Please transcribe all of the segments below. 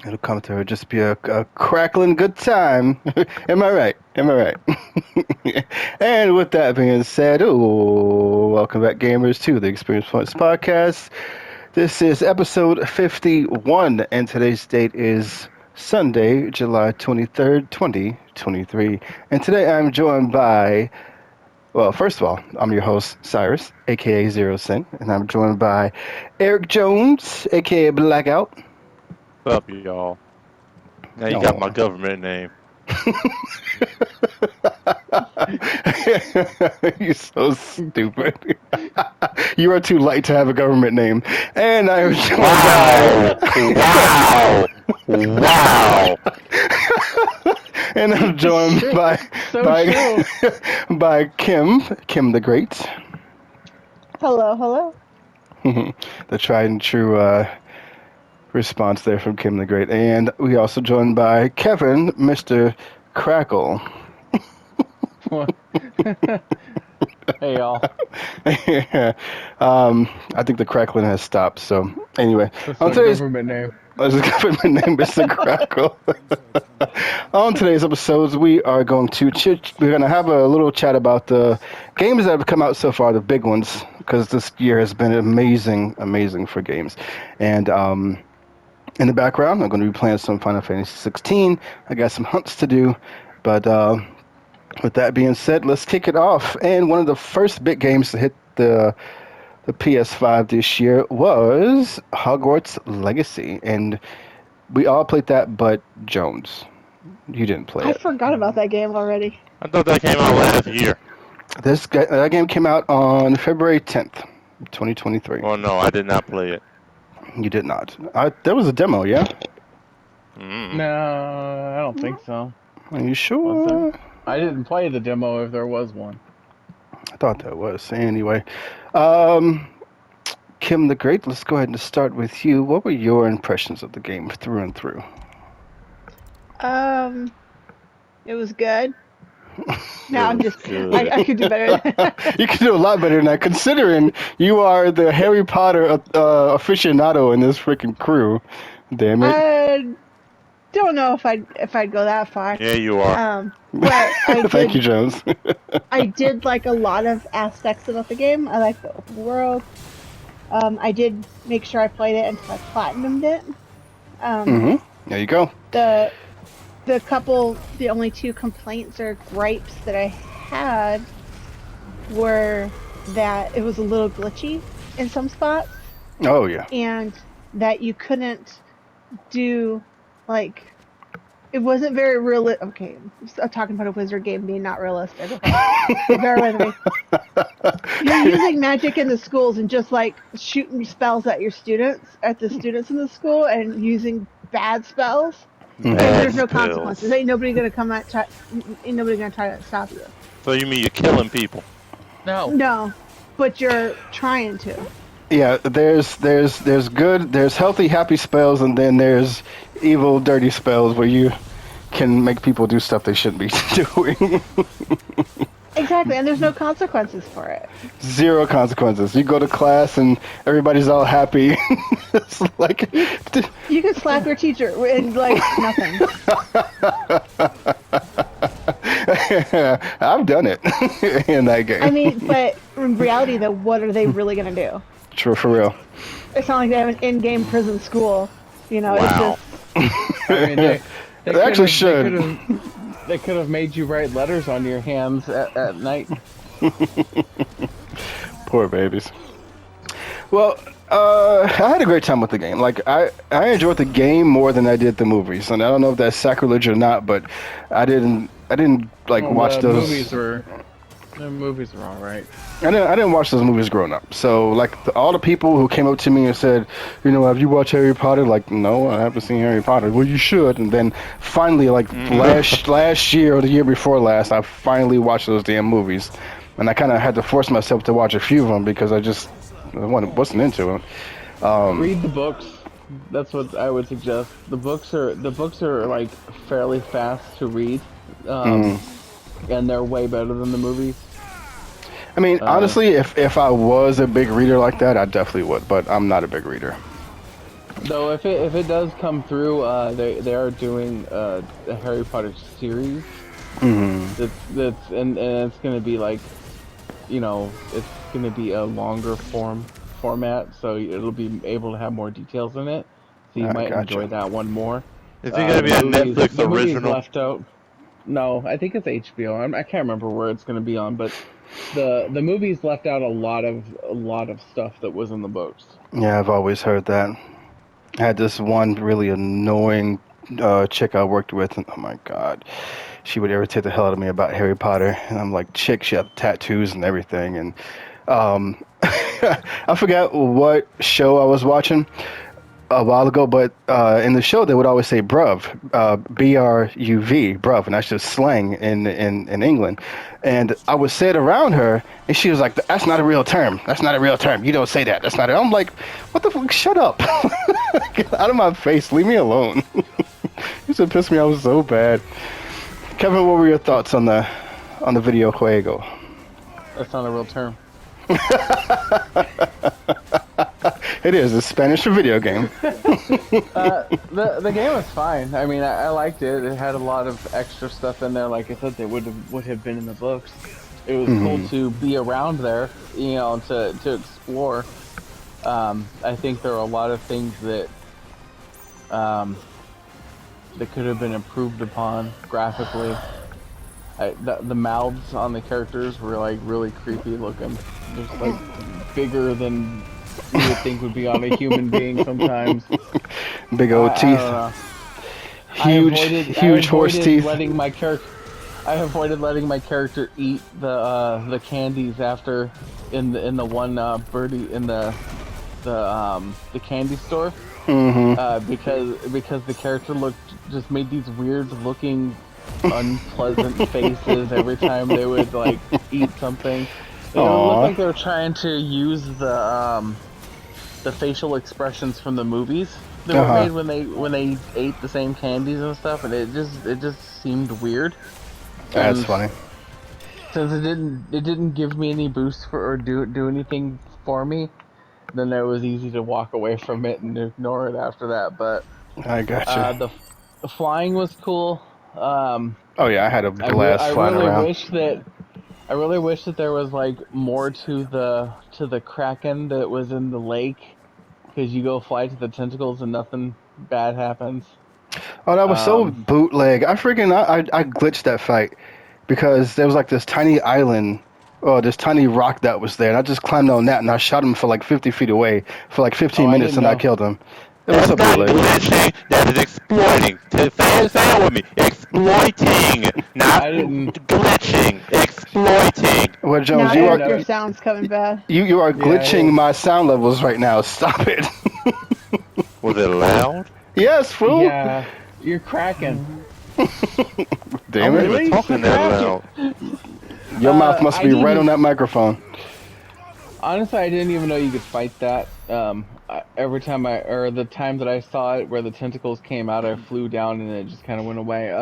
It'll come to her. Just be a crackling good time. Am I right? Am I right? And with that being said, welcome back, gamers, to the Experience Points podcast. This is episode 51, and today's date is Sunday, July 23rd, 2023. And today I'm joined by, well, first of all, I'm your host, Cyrus, aka Zero Cent, and I'm joined by Eric Jones, aka Blackout. What's up, y'all? Now you got my government name. You're so stupid. You are too light to have a government name. And I was Wow! And I'm joined by Kim the Great. Hello. The tried and true response there from Kim the Great. And we also joined by Kevin, Mr. Crackle. Hey, y'all. Yeah. I think the crackling has stopped. So anyway, That's on my today's government name. government name, Mr. Crackle. On today's episodes, we are going to have a little chat about the games that have come out so far, the big ones, because this year has been amazing for games. And in the background, I'm going to be playing some Final Fantasy 16. I got some hunts to do, but with that being said, let's kick it off. And one of the first big games to hit the PS5 this year was Hogwarts Legacy, and we all played that, but Jones, you didn't play I it. forgot about that game already. I thought that came out last year. That game came out on February 10th, 2023. Oh no, I did not play it. You did not. There was a demo, yeah? No, I don't think so. Are you Was sure? there? I didn't play the demo if there was one. I thought that was. Anyway, Kim the Great, let's go ahead and start with you. What were your impressions of the game through and through? It was good. No, I'm just. Good. I could do better. You can do a lot better than that, considering you are the Harry Potter aficionado in this freaking crew. Damn it. I don't know if I'd go that far. Yeah, you are. But I did. Thank you, Jones. I did like a lot of aspects about the game. I liked the open world. I did make sure I played it until I platinumed it. There you go. The only two complaints or gripes that I had were that it was a little glitchy in some spots, Oh, yeah. and that you couldn't do, like, it wasn't very real. Okay, I'm talking about a wizard game being not realistic. Okay. Bear with me. You're using magic in the schools and just like shooting spells at the students in the school, and using bad spells. And there's no Spells. consequences. Ain't nobody gonna try to stop you. So you mean you're killing people? No. No, but you're trying to. Yeah, there's good, there's healthy, happy spells, and then there's evil, dirty spells where you can make people do stuff they shouldn't be doing. Exactly, and there's no consequences for it. Zero consequences. You go to class and everybody's all happy. It's like You can slap your teacher and like nothing. I've done it in that game. I mean, but in reality, though, what are they really gonna do? True, for real. It's not like they have an in-game prison school. You know, Wow. it's I mean, They actually should. They could have made you write letters on your hands at night. Poor babies. Well, I had a great time with the game. Like, I enjoyed the game more than I did the movies, and I don't know if that's sacrilege or not, but I didn't like watch the those. movies were The movies are all right. I didn't watch those movies growing up. So like all the people who came up to me and said, you know, have you watched Harry Potter? Like, no, I haven't seen Harry Potter. Well, you should. And then finally, like last year or the year before last, I finally watched those damn movies, and I kind of had to force myself to watch a few of them because I wasn't into them. Read the books. That's what I would suggest. The books are like fairly fast to read, and they're way better than the movies. I mean, honestly, if I was a big reader like that, I definitely would. But I'm not a big reader. Though if it does come through, they are doing a Harry Potter series. That's and it's gonna be like, you know, it's gonna be a longer format, so it'll be able to have more details in it. So you might gotcha. enjoy that one more. Is it gonna be a Netflix the movies original? left out. No, I think it's HBO. I can't remember where it's gonna be on, but the movies left out a lot of stuff that was in the books. Yeah, I've always heard that. I had this one really annoying chick I worked with, and oh my god, she would irritate the hell out of me about Harry Potter. And I'm like, chick, she had tattoos and everything. And I forgot what show I was watching a while ago, but in the show they would always say bruv, B-R-U-V, bruv, and that's just slang in England. And I would say it around her, and she was like, that's not a real term. That's not a real term. You don't say that. That's not it. I'm like, what the fuck? Shut up. Get out of my face. Leave me alone. Used to piss me off so bad. Kevin, what were your thoughts on the video juego? That's not a real term. It is. It's Spanish for video game. The game was fine. I mean, I liked it. It had a lot of extra stuff in there. Like I said, they would have been in the books. It was cool to be around there, you know, to explore. I think there are a lot of things that that could have been improved upon graphically. The mouths on the characters were like really creepy looking, just like bigger than you would think would be on a human being sometimes. Big old teeth. Huge horse teeth. I avoided letting my character eat the candies after in the one birdie in the candy store. Because the character just made these weird looking unpleasant faces every time they would like eat something. It looked like they were trying to use the facial expressions from the movies that were made when they ate the same candies and stuff, and it just seemed weird. That's funny. Since it didn't give me any boost or do anything for me, then it was easy to walk away from it and ignore it after that. But I gotcha. The flying was cool. Oh yeah, I had a blast flying around. I really wish that there was like more to the kraken that was in the lake, because you go fly to the tentacles and nothing bad happens. Oh, that was so bootleg. I glitched that fight because there was like this tiny island, or this tiny rock that was there, and I just climbed on that and I shot him for like 50 feet away for like 15 minutes and I killed him. It was so bootleg. Glitching, that is exploiting. Say it with me. Exploiting, not glitching. Exploiting. Well, Jones, Now your sound's coming bad. You are glitching my sound levels right now. Stop it. Was it loud? Yes, fool. Yeah, you're cracking. Damn it. Really? Talking that loud. Your mouth must be right on that microphone. Honestly, I didn't even know you could fight that. Every time the time that I saw it where the tentacles came out, I flew down and it just kind of went away.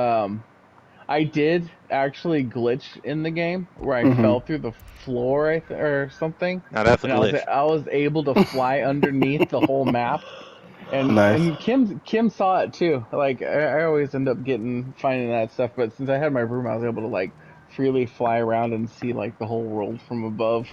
I did actually glitch in the game where I fell through the floor or something. Now that's a glitch. I was able to fly underneath the whole map. And, nice. And Kim saw it too. Like I always end up finding that stuff, but since I had my room, I was able to like freely fly around and see like the whole world from above.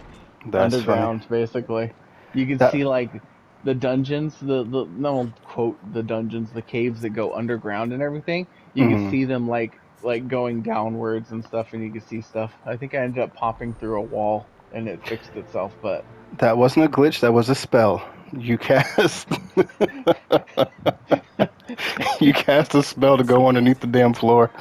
That's underground, funny. Basically. You can see like the dungeons, no quote the dungeons, the caves that go underground and everything. You can see them like going downwards and stuff, and you can see stuff. I think I ended up popping through a wall and it fixed itself, but that wasn't a glitch. That was a spell. You cast. You cast a spell to go underneath the damn floor.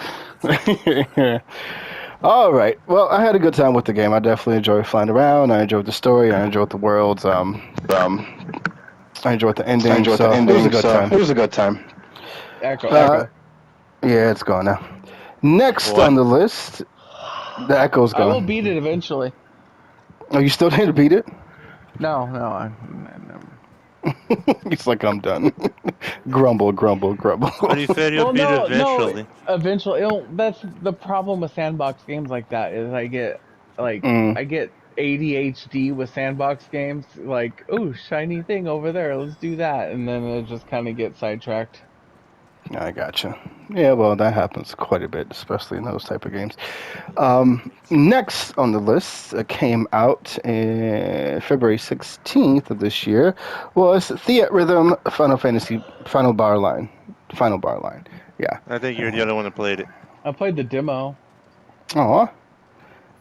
All right. Well, I had a good time with the game. I definitely enjoyed flying around. I enjoyed the story. I enjoyed the worlds. I enjoyed the ending. It was a good time. It was a good time. Echo. Yeah, it's gone now. Next What? on the list, the Echo's I gone. will beat it eventually. Oh, you still need to beat it? No, I never. He's like, I'm done. Grumble, grumble, grumble. But you said you'll beat it eventually. Eventually. That's the problem with sandbox games like that is I get I get ADHD with sandbox games. Like, oh, shiny thing over there. Let's do that, and then it just kind of gets sidetracked. I gotcha. Yeah, well, that happens quite a bit, especially in those type of games. Next on the list came out February 16th of this year was Theatrhythm Final Fantasy Final Bar Line. Yeah. I think you're the only one that played it. I played the demo. Aw. That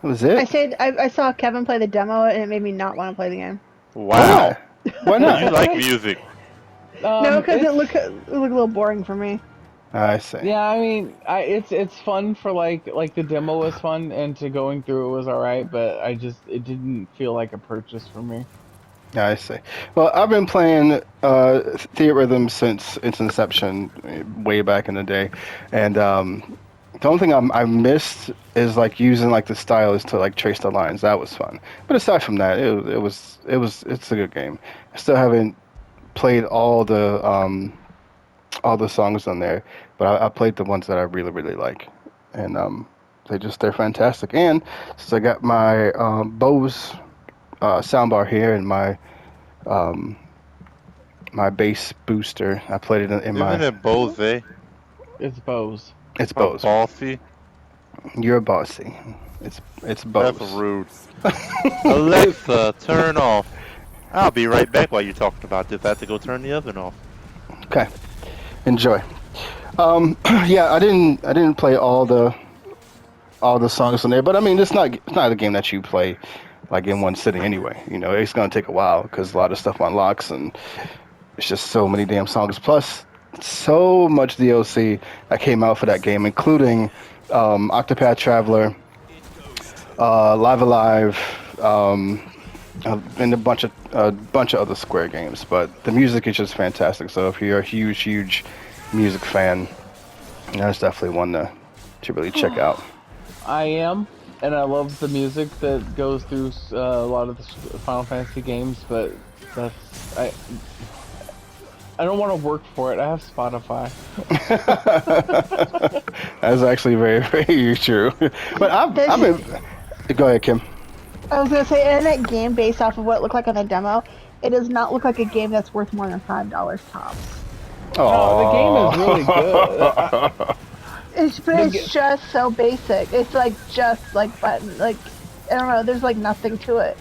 was it? I saw Kevin play the demo, and it made me not want to play the game. Wow. Why not? You like music. No, because it looked a little boring for me. I see. Yeah, I mean, it's fun for like the demo was fun, and to going through it was alright, but it didn't feel like a purchase for me. I see. Well, I've been playing Theatrhythm since its inception, way back in the day, and the only thing I missed is like using like the stylus to like trace the lines. That was fun. But aside from that, it's a good game. I still haven't played all the songs on there, but I played the ones that I really, really like, and they're fantastic. And since I got my Bose soundbar here and my my bass booster, I played it in my. Isn't it Bose? It's Bose. It's Bose. Bossy? You're bossy. It's Bose. That's rude. Alexa, turn off. I'll be right back while you're talking about this. I have to go turn the oven off. Okay. Enjoy. Yeah, I didn't play all the songs on there, but I mean, it's not a game that you play like in one sitting anyway. You know, it's gonna take a while because a lot of stuff unlocks and it's just so many damn songs. Plus, so much DLC that came out for that game, including Octopath Traveler, Live Alive, and a bunch of other Square games. But the music is just fantastic. So if you're a huge music fan, that's definitely one to really check out. I am, and I love the music that goes through a lot of the Final Fantasy games, but I don't want to work for it. I have Spotify. That's actually very, very true. But I've been. Go ahead, Kim. I was gonna say, in that game, based off of what it looked like on the demo, it does not look like a game that's worth more than $5 tops. No, the game is really good. It's just so basic. It's like just like button, like I don't know. There's like nothing to it.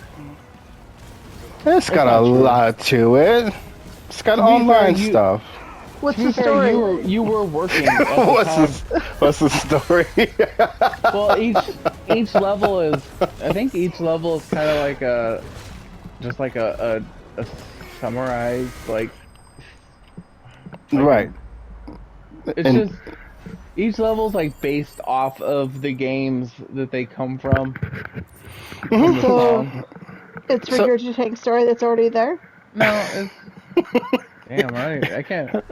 It's got a lot to it. It's got online stuff. What's the story? You were working. At the What's the story? Well, each level is. I think each level is kind of like a summarized like. Right. It's just each level's like based off of the games that they come from. So it's regurgitating story that's already there. No, it's. Damn, I can't.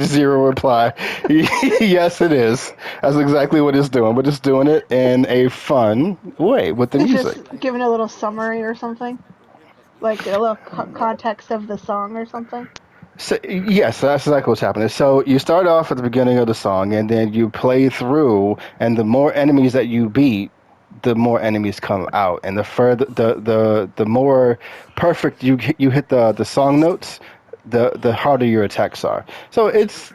Zero reply. Yes, it is. That's exactly what it's doing, but it's doing it in a fun way with the music. Just giving a little summary or something, like a little context of the song or something. So, yes, that's exactly what's happening. So you start off at the beginning of the song, and then you play through, and the more enemies that you beat, the more enemies come out, and the further the more perfect you hit the song notes, the harder your attacks are. So it's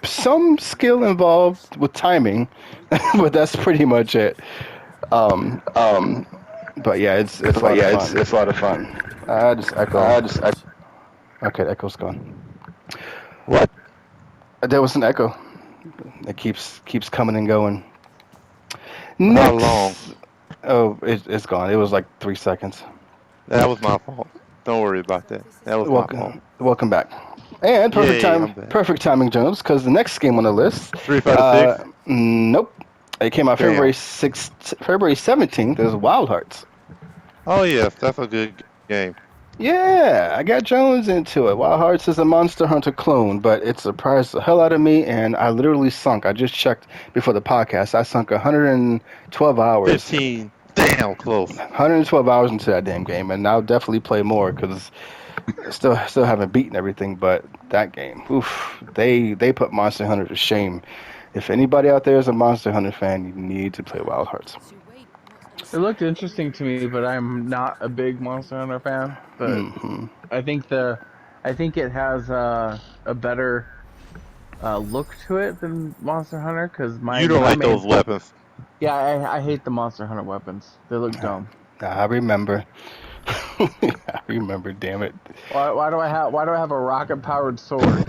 some skill involved with timing, but that's pretty much it. But yeah, it's a lot of fun. I just echo. Okay, the echo's gone. What? There was an echo. It keeps coming and going. How long? Oh, it's gone. It was like 3 seconds. That was my fault. Don't worry about that. That was my fault. Welcome back. And perfect timing, Jones, because the next game on the list. Street Fighter 6? Nope. It came out Damn. February 17th. There's Wild Hearts. Oh yes, that's a good game. Yeah, I got Jones into it. Wild Hearts is a Monster Hunter clone, but it surprised the hell out of me, and I literally sunk. I just checked before the podcast. I sunk 112 hours. 15. Damn close. 112 hours into that damn game, and I'll definitely play more because still haven't beaten everything. But that game, oof, they put Monster Hunter to shame. If anybody out there is a Monster Hunter fan, you need to play Wild Hearts. It looked interesting to me, but I'm not a big Monster Hunter fan. But I think it has a better look to it than Monster Hunter because You don't like those weapons. Yeah, I hate the Monster Hunter weapons. They look dumb. I remember. I remember. Damn it. Why do I have a rocket powered sword?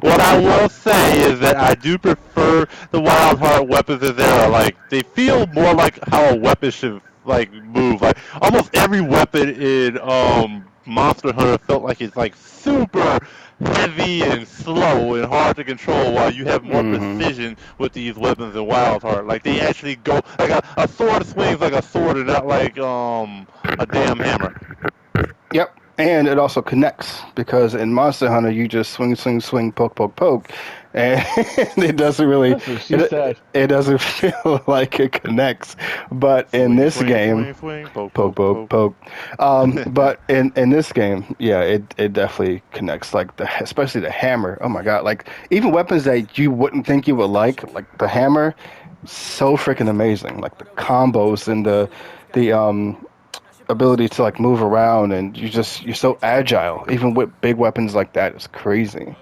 What I will say is that I do prefer the Wild Heart weapons as they are. Like, they feel more like how a weapon should like move. Like almost every weapon in Monster Hunter felt like it's like super heavy and slow and hard to control, while you have more precision with these weapons in Wild Heart. Like they actually go like a sword swings like a sword and not like a damn hammer. Yep. And it also connects because in Monster Hunter you just swing, poke, and it doesn't really. That's what she said. It doesn't feel like it connects. But in this game, poke. But in this game, yeah, it definitely connects. Like especially the hammer. Oh my god! Like even weapons that you wouldn't think you would like the hammer, so freaking amazing. Like the combos and the ability to like move around, and you're so agile even with big weapons like that. It's crazy.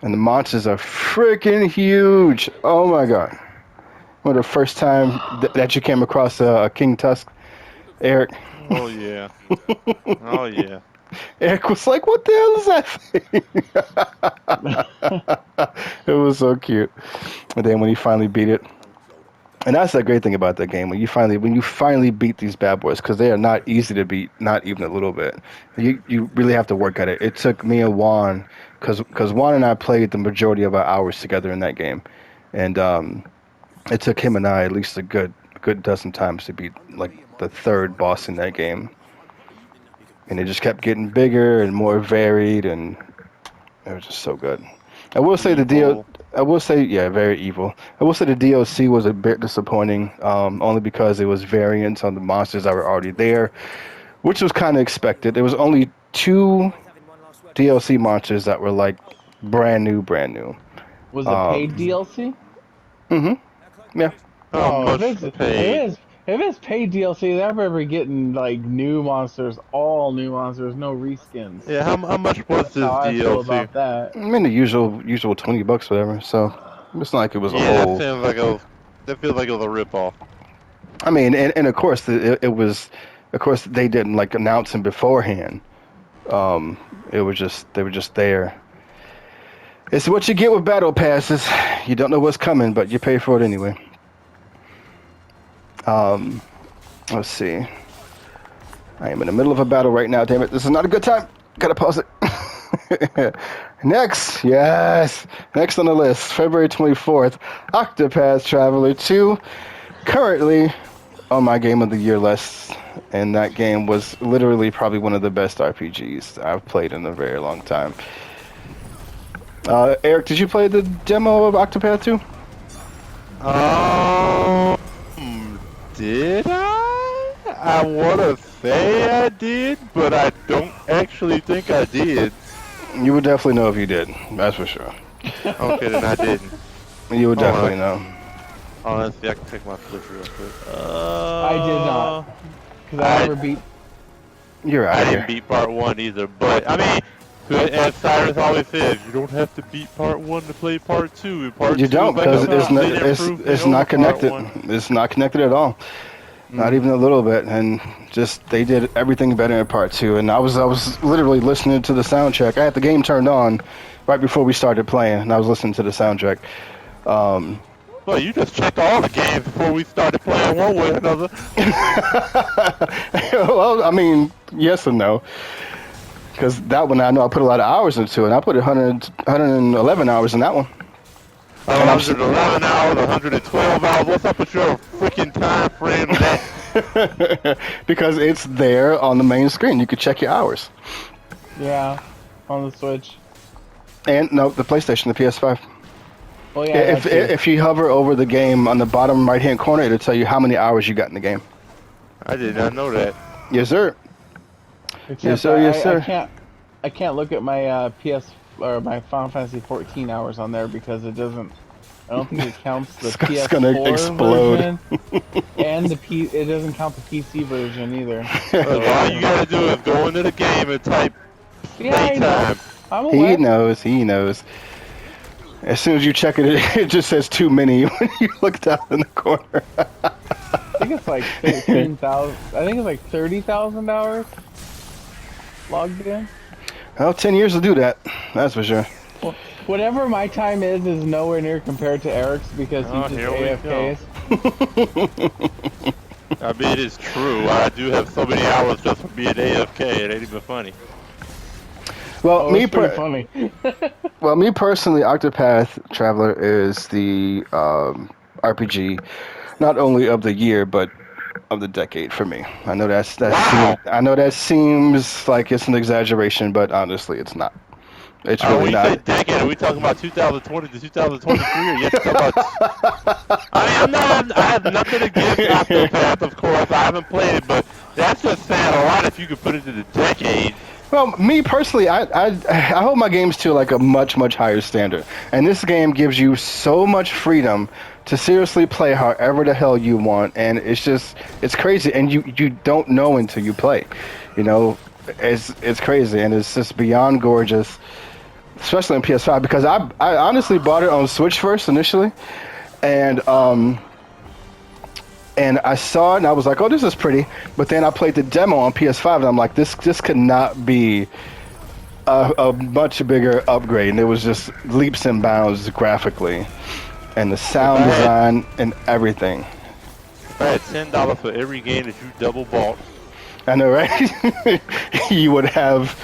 And the monsters are freaking huge. Oh my god. Well, the first time that you came across a King Tusk, Eric. Oh yeah. Oh yeah. Eric was like, what the hell is that thing? It was so cute. And then when he finally beat it, and that's the great thing about that game, when you finally beat these bad boys, because they are not easy to beat, not even a little bit. You really have to work at it. It took me and Juan, because Juan and I played the majority of our hours together in that game, and it took him and I at least a good dozen times to beat like the third boss in that game. And it just kept getting bigger and more varied, and it was just so good. I will say very evil. I will say the DLC was a bit disappointing, only because it was variants on the monsters that were already there, which was kind of expected. There was only 2 DLC monsters that were like brand new. Was it paid DLC? Yeah. If it's paid DLC, they're ever getting like new monsters, all new monsters, no reskins. Yeah, how much was this How I feel DLC? about that. I mean the usual $20, whatever. So it's not like it was a whole. That feels like it was a ripoff. I mean, and of course it was. Of course, they didn't like announce them beforehand. They were just there. It's what you get with battle passes. You don't know what's coming, but you pay for it anyway. Let's see. I am in the middle of a battle right now. Damn it! This is not a good time. Gotta pause it. Next on the list, February 24th, Octopath Traveler 2. Currently on my Game of the Year list, and that game was literally probably one of the best RPGs I've played in a very long time. Eric, did you play the demo of Octopath 2? Did I? I want to say I did, but I don't actually think I did. You would definitely know if you did. That's for sure. Okay, then I didn't. You would definitely know. Oh, let's see. I can take my flip real quick. I did not. Because I never beat. You're out I of here. didn't beat part 1 either, but I mean, as Cyrus always says, you don't have to beat part 1 to play part 2. And part You 2 don't, is like because it's not connected. Part 1. It's not connected at all. Not even a little bit. And just they did everything better in part 2. And I was literally listening to the soundtrack. I had the game turned on right before we started playing, and I was listening to the soundtrack. Well, you just checked all the games before we started playing one way or another. Well, I mean, yes and no. Because that one I know I put a lot of hours into, and I put 111 hours in that one. 111 hours, 112 hours. What's up with your freaking time frame? That Because it's there on the main screen. You could check your hours. Yeah, on the Switch. And no, the PlayStation, the PS5. Oh yeah. If you hover over the game on the bottom right hand corner, it'll tell you how many hours you got in the game. I did not know that. Yes, sir. Except Yes, sir. Yes, sir. I can't look at my PS or my Final Fantasy 14 hours on there because it doesn't. I don't think it counts the It's PS4 gonna explode. version, and it doesn't count the PC version either. All you gotta do is go into the game and type Yeah, I know. playtime. I'm aware. He knows. As soon as you check it, it just says too many when you look down in the corner. I think it's like 13,000. I think it's like 30,000 hours logged in. Well, 10 years will do that. That's for sure. Well, whatever my time is nowhere near compared to Eric's because he just here we go. AFKs. I mean, it's true. I do have so many hours just for being AFK. It ain't even funny. Well, Oh, it's pretty funny. Well, me personally, Octopath Traveler is the RPG, not only of the year but of the decade for me. I know I know that seems like it's an exaggeration, but honestly, it's not. It's When really you not. say decade, are we talking about 2020 to 2023, or you have to talk about... I have nothing against Octopath, of course. I haven't played it, but that's just saying a lot if you could put it to the decade. Well, me personally, I hold my games to like a much higher standard, and this game gives you so much freedom to seriously play however the hell you want, and it's crazy, and you don't know until you play, you know, it's crazy, and it's just beyond gorgeous, especially on PS5 because I honestly bought it on Switch first initially, and I saw it and I was like, oh, this is pretty. But then I played the demo on PS5 and I'm like, this could not be a much bigger upgrade. And it was just leaps and bounds graphically. And the sound design and everything. If I had $10 for every game that you double bought. I know, right? You would have,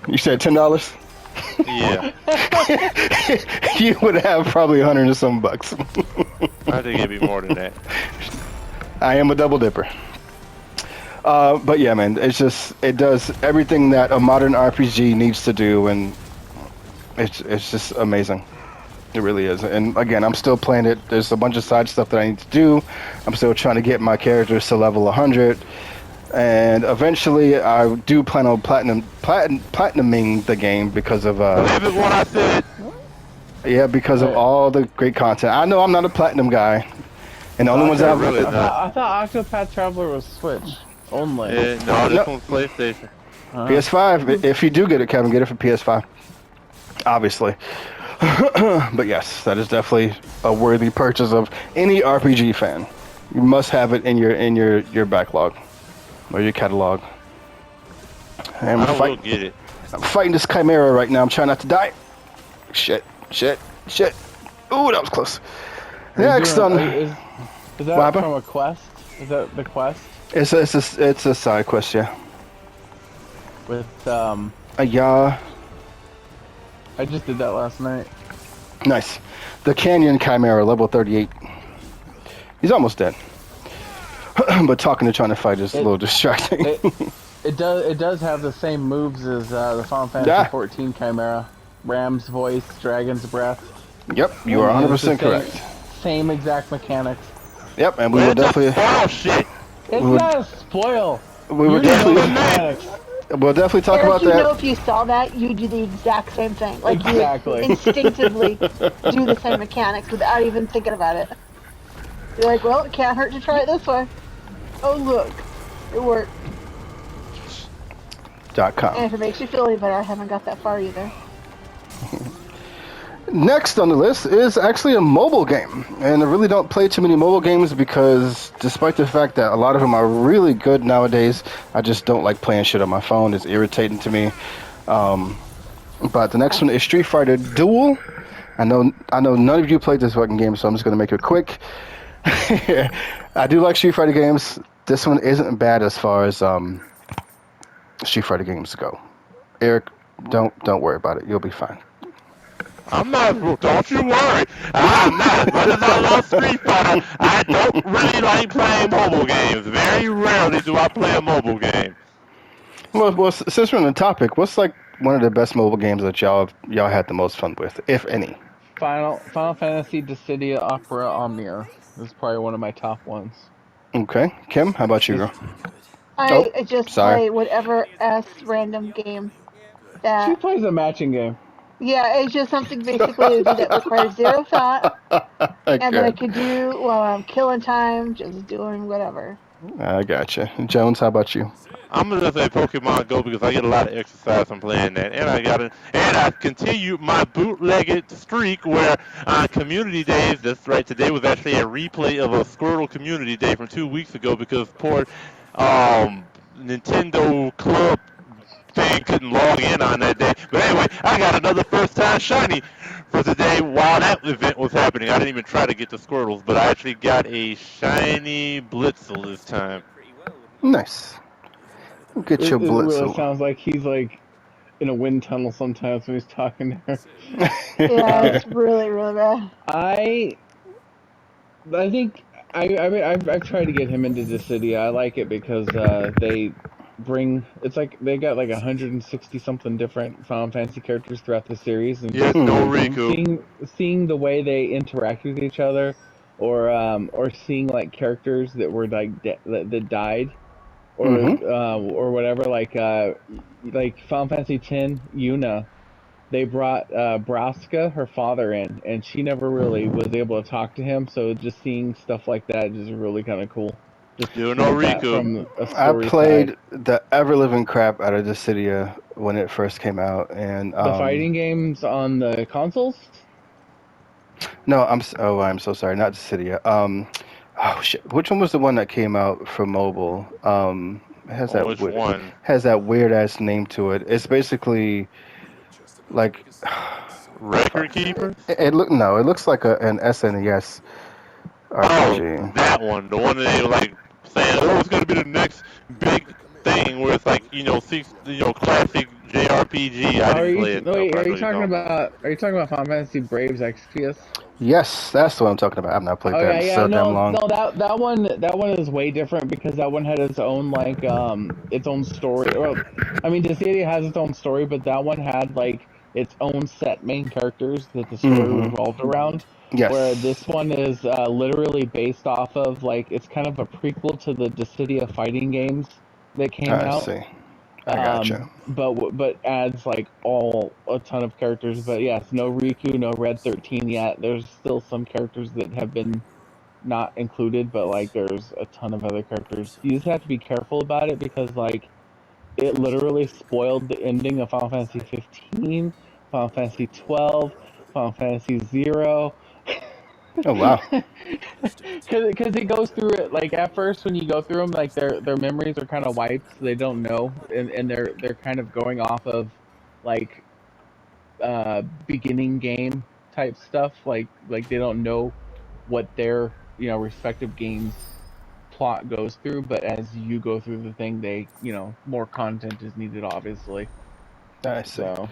you said $10? Yeah. You would have probably 100 and some bucks. I think it'd be more than that. I am a double dipper. But yeah, man, it does everything that a modern RPG needs to do, and it's just amazing. It really is. And again, I'm still playing it. There's a bunch of side stuff that I need to do. I'm still trying to get my characters to level 100, and eventually I do plan on platinuming the game because of Believe it when I said. yeah, because of all the great content. I know I'm not a platinum guy. And the only ones I've really I thought Octopath Traveler was Switch only. Yeah, no, this No. one's PlayStation. PS5. If you do get it, Kevin, get it for PS5. Obviously. But yes, that is definitely a worthy purchase of any RPG fan. You must have it in your backlog or your catalog. And I will get it. I'm fighting this chimera right now. I'm trying not to die. Shit. Ooh, that was close. Next on. Is that What happened? from a quest? Is that the quest It's a side quest, yeah. with Yeah. I just did that last night. Nice. The Canyon Chimera, level 38. He's almost dead. But talking and trying to fight is a little distracting. It does have the same moves as the Final Fantasy 14 Chimera. Ram's voice, dragon's breath. Yep, you are It's 100% the correct. Same exact mechanics. Yep, and we will definitely Shit. It's would- not a spoil. we will You know the definitely mechanics. we'll definitely talk Eric, about you know that. if you saw that, you do the exact same thing. Like Exactly. you instinctively do the same mechanics without even thinking about it. You're like, well, it can't hurt to try it this way. Oh look, it worked. And .com. if it makes you feel any better, I haven't got that far either. Next on the list is actually a mobile game, and I really don't play too many mobile games because, despite the fact that a lot of them are really good nowadays, I just don't like playing shit on my phone. It's irritating to me. But the next one is Street Fighter Duel. I know none of you played this fucking game, so I'm just gonna make it quick. I do like Street Fighter games. This one isn't bad as far as Street Fighter games go. Eric, don't worry about it. You'll be fine. I'm not. Don't you worry. I'm not. As much as I love Street Fighter, I don't really like playing mobile games. Very rarely do I play a mobile game. Well, since we're on the topic, what's like one of the best mobile games that y'all had the most fun with, if any? Final Fantasy Dissidia Opera Omnia is probably one of my top ones. Okay, Kim, how about you, Just girl? Oh, I just sorry. play whatever random game she that. plays a matching game. Yeah, it's just something basically to do that requires zero thought, and that I Okay, could do while I'm killing time, just doing whatever. I gotcha. Jones, how about you? I'm gonna say Pokemon Go because I get a lot of exercise from playing that, and I've continued my bootlegged streak where on Community Days. That's right. Today was actually a replay of a Squirtle Community Day from 2 weeks ago because poor Nintendo Club thing couldn't log in on that day. But anyway, I got another first time shiny for today while that event was happening. I didn't even try to get the Squirtles, but I actually got a shiny Blitzel this time. Nice. Get your It really Blitzel. sounds like he's like in a wind tunnel sometimes when he's talking to her. Yeah, it's really, really bad. I think I've tried to get him into Dissidia. I like it because they bring it's like they got like 160 something different Final Fantasy characters throughout the series, and Yes, just no Mhm. Riku. seeing the way they interact with each other, or seeing like characters that were like that died, Mhm. or whatever, like Final Fantasy X Yuna. They brought Braska, her father, in, and she never really was able to talk to him. So just seeing stuff like that is really kind of cool. Just to Still see no that Riku. from a I story side. played the ever living crap out of Dissidia when it first came out, and The fighting games on the consoles. no, I'm so sorry, not Dissidia. Oh shit, which one was the one that came out for mobile? It has On which one? that weird ass name to it. It's basically like Record fuck. Keeper? It looks like an SNES Oh, RPG. that one. The one that they were like saying, oh, it's gonna be the next big thing where it's like, classic JRPG. I Are didn't you play it, so wait? but I know what you're talking about. Are you talking about Final Fantasy Braves Exvius? Yes, that's what I'm talking about. I've not played that in Okay, yeah, so damn long. no, that one is way different because that one had its own its own story. Well, I mean, Dissidia has its own story, but that one had like its own set main characters that the story Hmm. revolved around. Where Yes, this one is literally based off of like it's kind of a prequel to the Dissidia fighting games that came I out. see. I gotcha. But adds like a ton of characters. But yes, no Riku, no Red 13 yet. There's still some characters that have been not included, but like there's a ton of other characters. You just have to be careful about it because like it literally spoiled the ending of Final Fantasy 15, Final Fantasy 12, Final Fantasy 0. Oh wow. Because it goes through it like at first when you go through them, like their memories are kind of wiped, so they don't know, and they're kind of going off of like beginning game type stuff, like they don't know what their respective games plot goes through, but as you go through the thing, they more content is needed, obviously. I see. So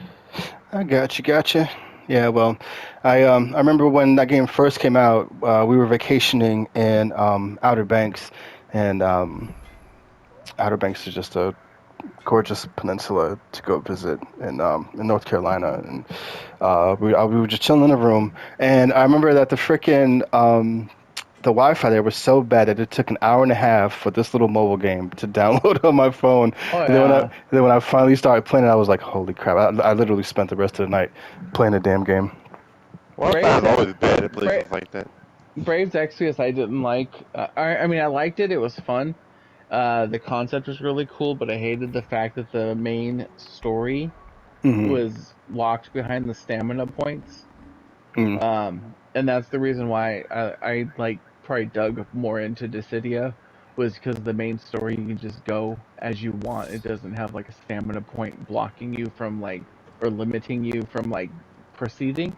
I gotcha. Yeah, well, I remember when that game first came out, we were vacationing in Outer Banks, and Outer Banks is just a gorgeous peninsula to go visit in North Carolina, and we were just chilling in a room, and I remember that the Wi-Fi there was so bad that it took an hour and a half for this little mobile game to download on my phone. oh And then yeah. when I finally started playing it, I was like, "Holy crap!" I literally spent the rest of the night playing the damn game. Wi-Fi is always bad at Bra- places like that. Braves Exvius I didn't like. I mean I liked it. It was fun. The concept was really cool, but I hated the fact that the main story Hmm. was locked behind the stamina points. Mm. And that's the reason why I like probably dug more into Dissidia, was because the main story you can just go as you want. It doesn't have like a stamina point blocking you from like or limiting you from like proceeding.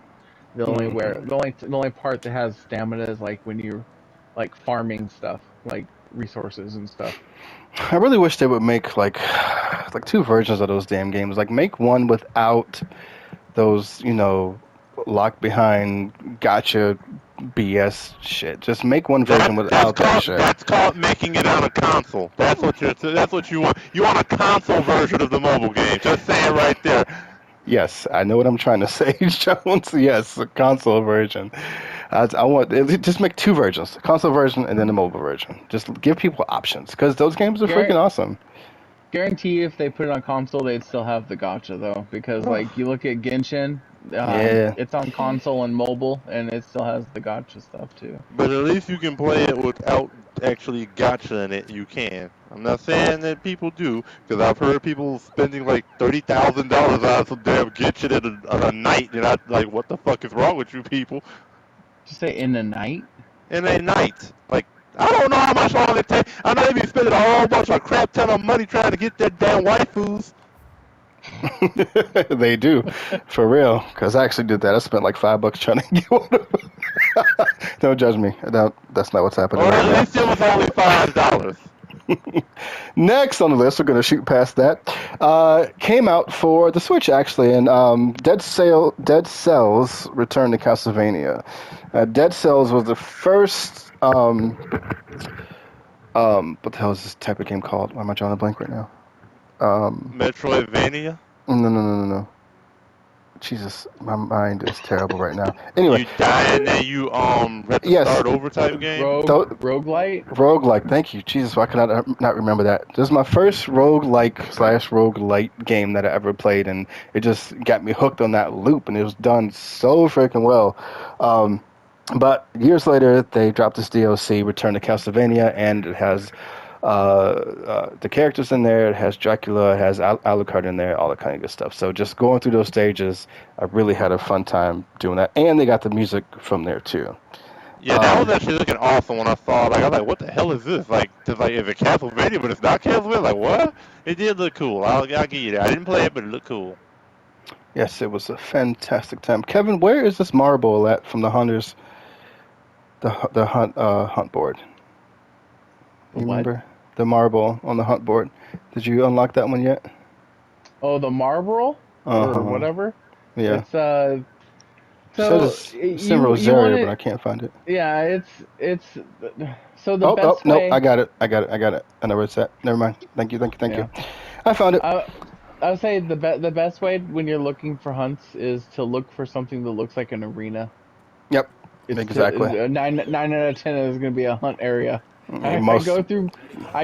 The only part that has stamina is like when you're like farming stuff, like resources and stuff. I really wish they would make like two versions of those damn games. Like make one without those, locked behind gotcha BS shit. Just make one version without that shit. That's called making it on a console. That's what you want. You want a console version of the mobile game. Just saying right there. Yes, I know what I'm trying to say, Jones. Yes, a console version. I want just make two versions: a console version and then the mobile version. Just give people options because those games are freaking awesome. Guarantee if they put it on console, they'd still have the gotcha though, because like you look at Genshin, Yeah. it's on console and mobile, and it still has the gotcha stuff too. But at least you can play it without actually gotcha in it. You can. I'm not saying that people do, because I've heard people spending like $30,000 on some damn Genshin on a night, and I'm like, what the fuck is wrong with you people? Just say in the night. In a night, like. I don't know how much longer it takes. I know they be spending a whole bunch of crap ton of money trying to get that damn waifus. They do, for real. Because I actually did that. I spent like $5 trying to get one of them. Don't judge me. That's not what's happening. Or Right at least it was only $5. Next on the list, we're going to shoot past that. Came out for the Switch actually, and Dead Cells Return to Castlevania. Dead Cells was the first. What the hell is this type of game called? Why am I drawing a blank right now? Metroidvania? No. Jesus, my mind is terrible right now. Anyway. You die and then you have to start over type game? Roguelite? Roguelike, thank you. Jesus, why could I not remember that? This is my first roguelike/roguelite game that I ever played, and it just got me hooked on that loop, and it was done so freaking well. But years later, they dropped this DLC, Return to Castlevania, and it has the characters in there. It has Dracula, it has Alucard in there, all that kind of good stuff. So just going through those stages, I really had a fun time doing that. And they got the music from there, too. Yeah, that was actually looking awesome when I saw it. Like, I was like, what the hell is this? Like, is it Castlevania, but it's not Castlevania? Like, what? It did look cool. I'll give you that. I didn't play it, but it looked cool. Yes, it was a fantastic time. Kevin, where is this marble at from the Hunters? The hunt board. You remember the marble on the hunt board? Did you unlock that one yet? Oh, the Marlboro or whatever. Yeah. It's so it's in Rosaria, but I can't find it. Yeah, it's so the best way. No, I got it. I know where it's at. Never mind. Thank you. I found it. I would say the best way when you're looking for hunts is to look for something that looks like an arena. Yep. Exactly. 9 out of 10 is going to be a hunt area. I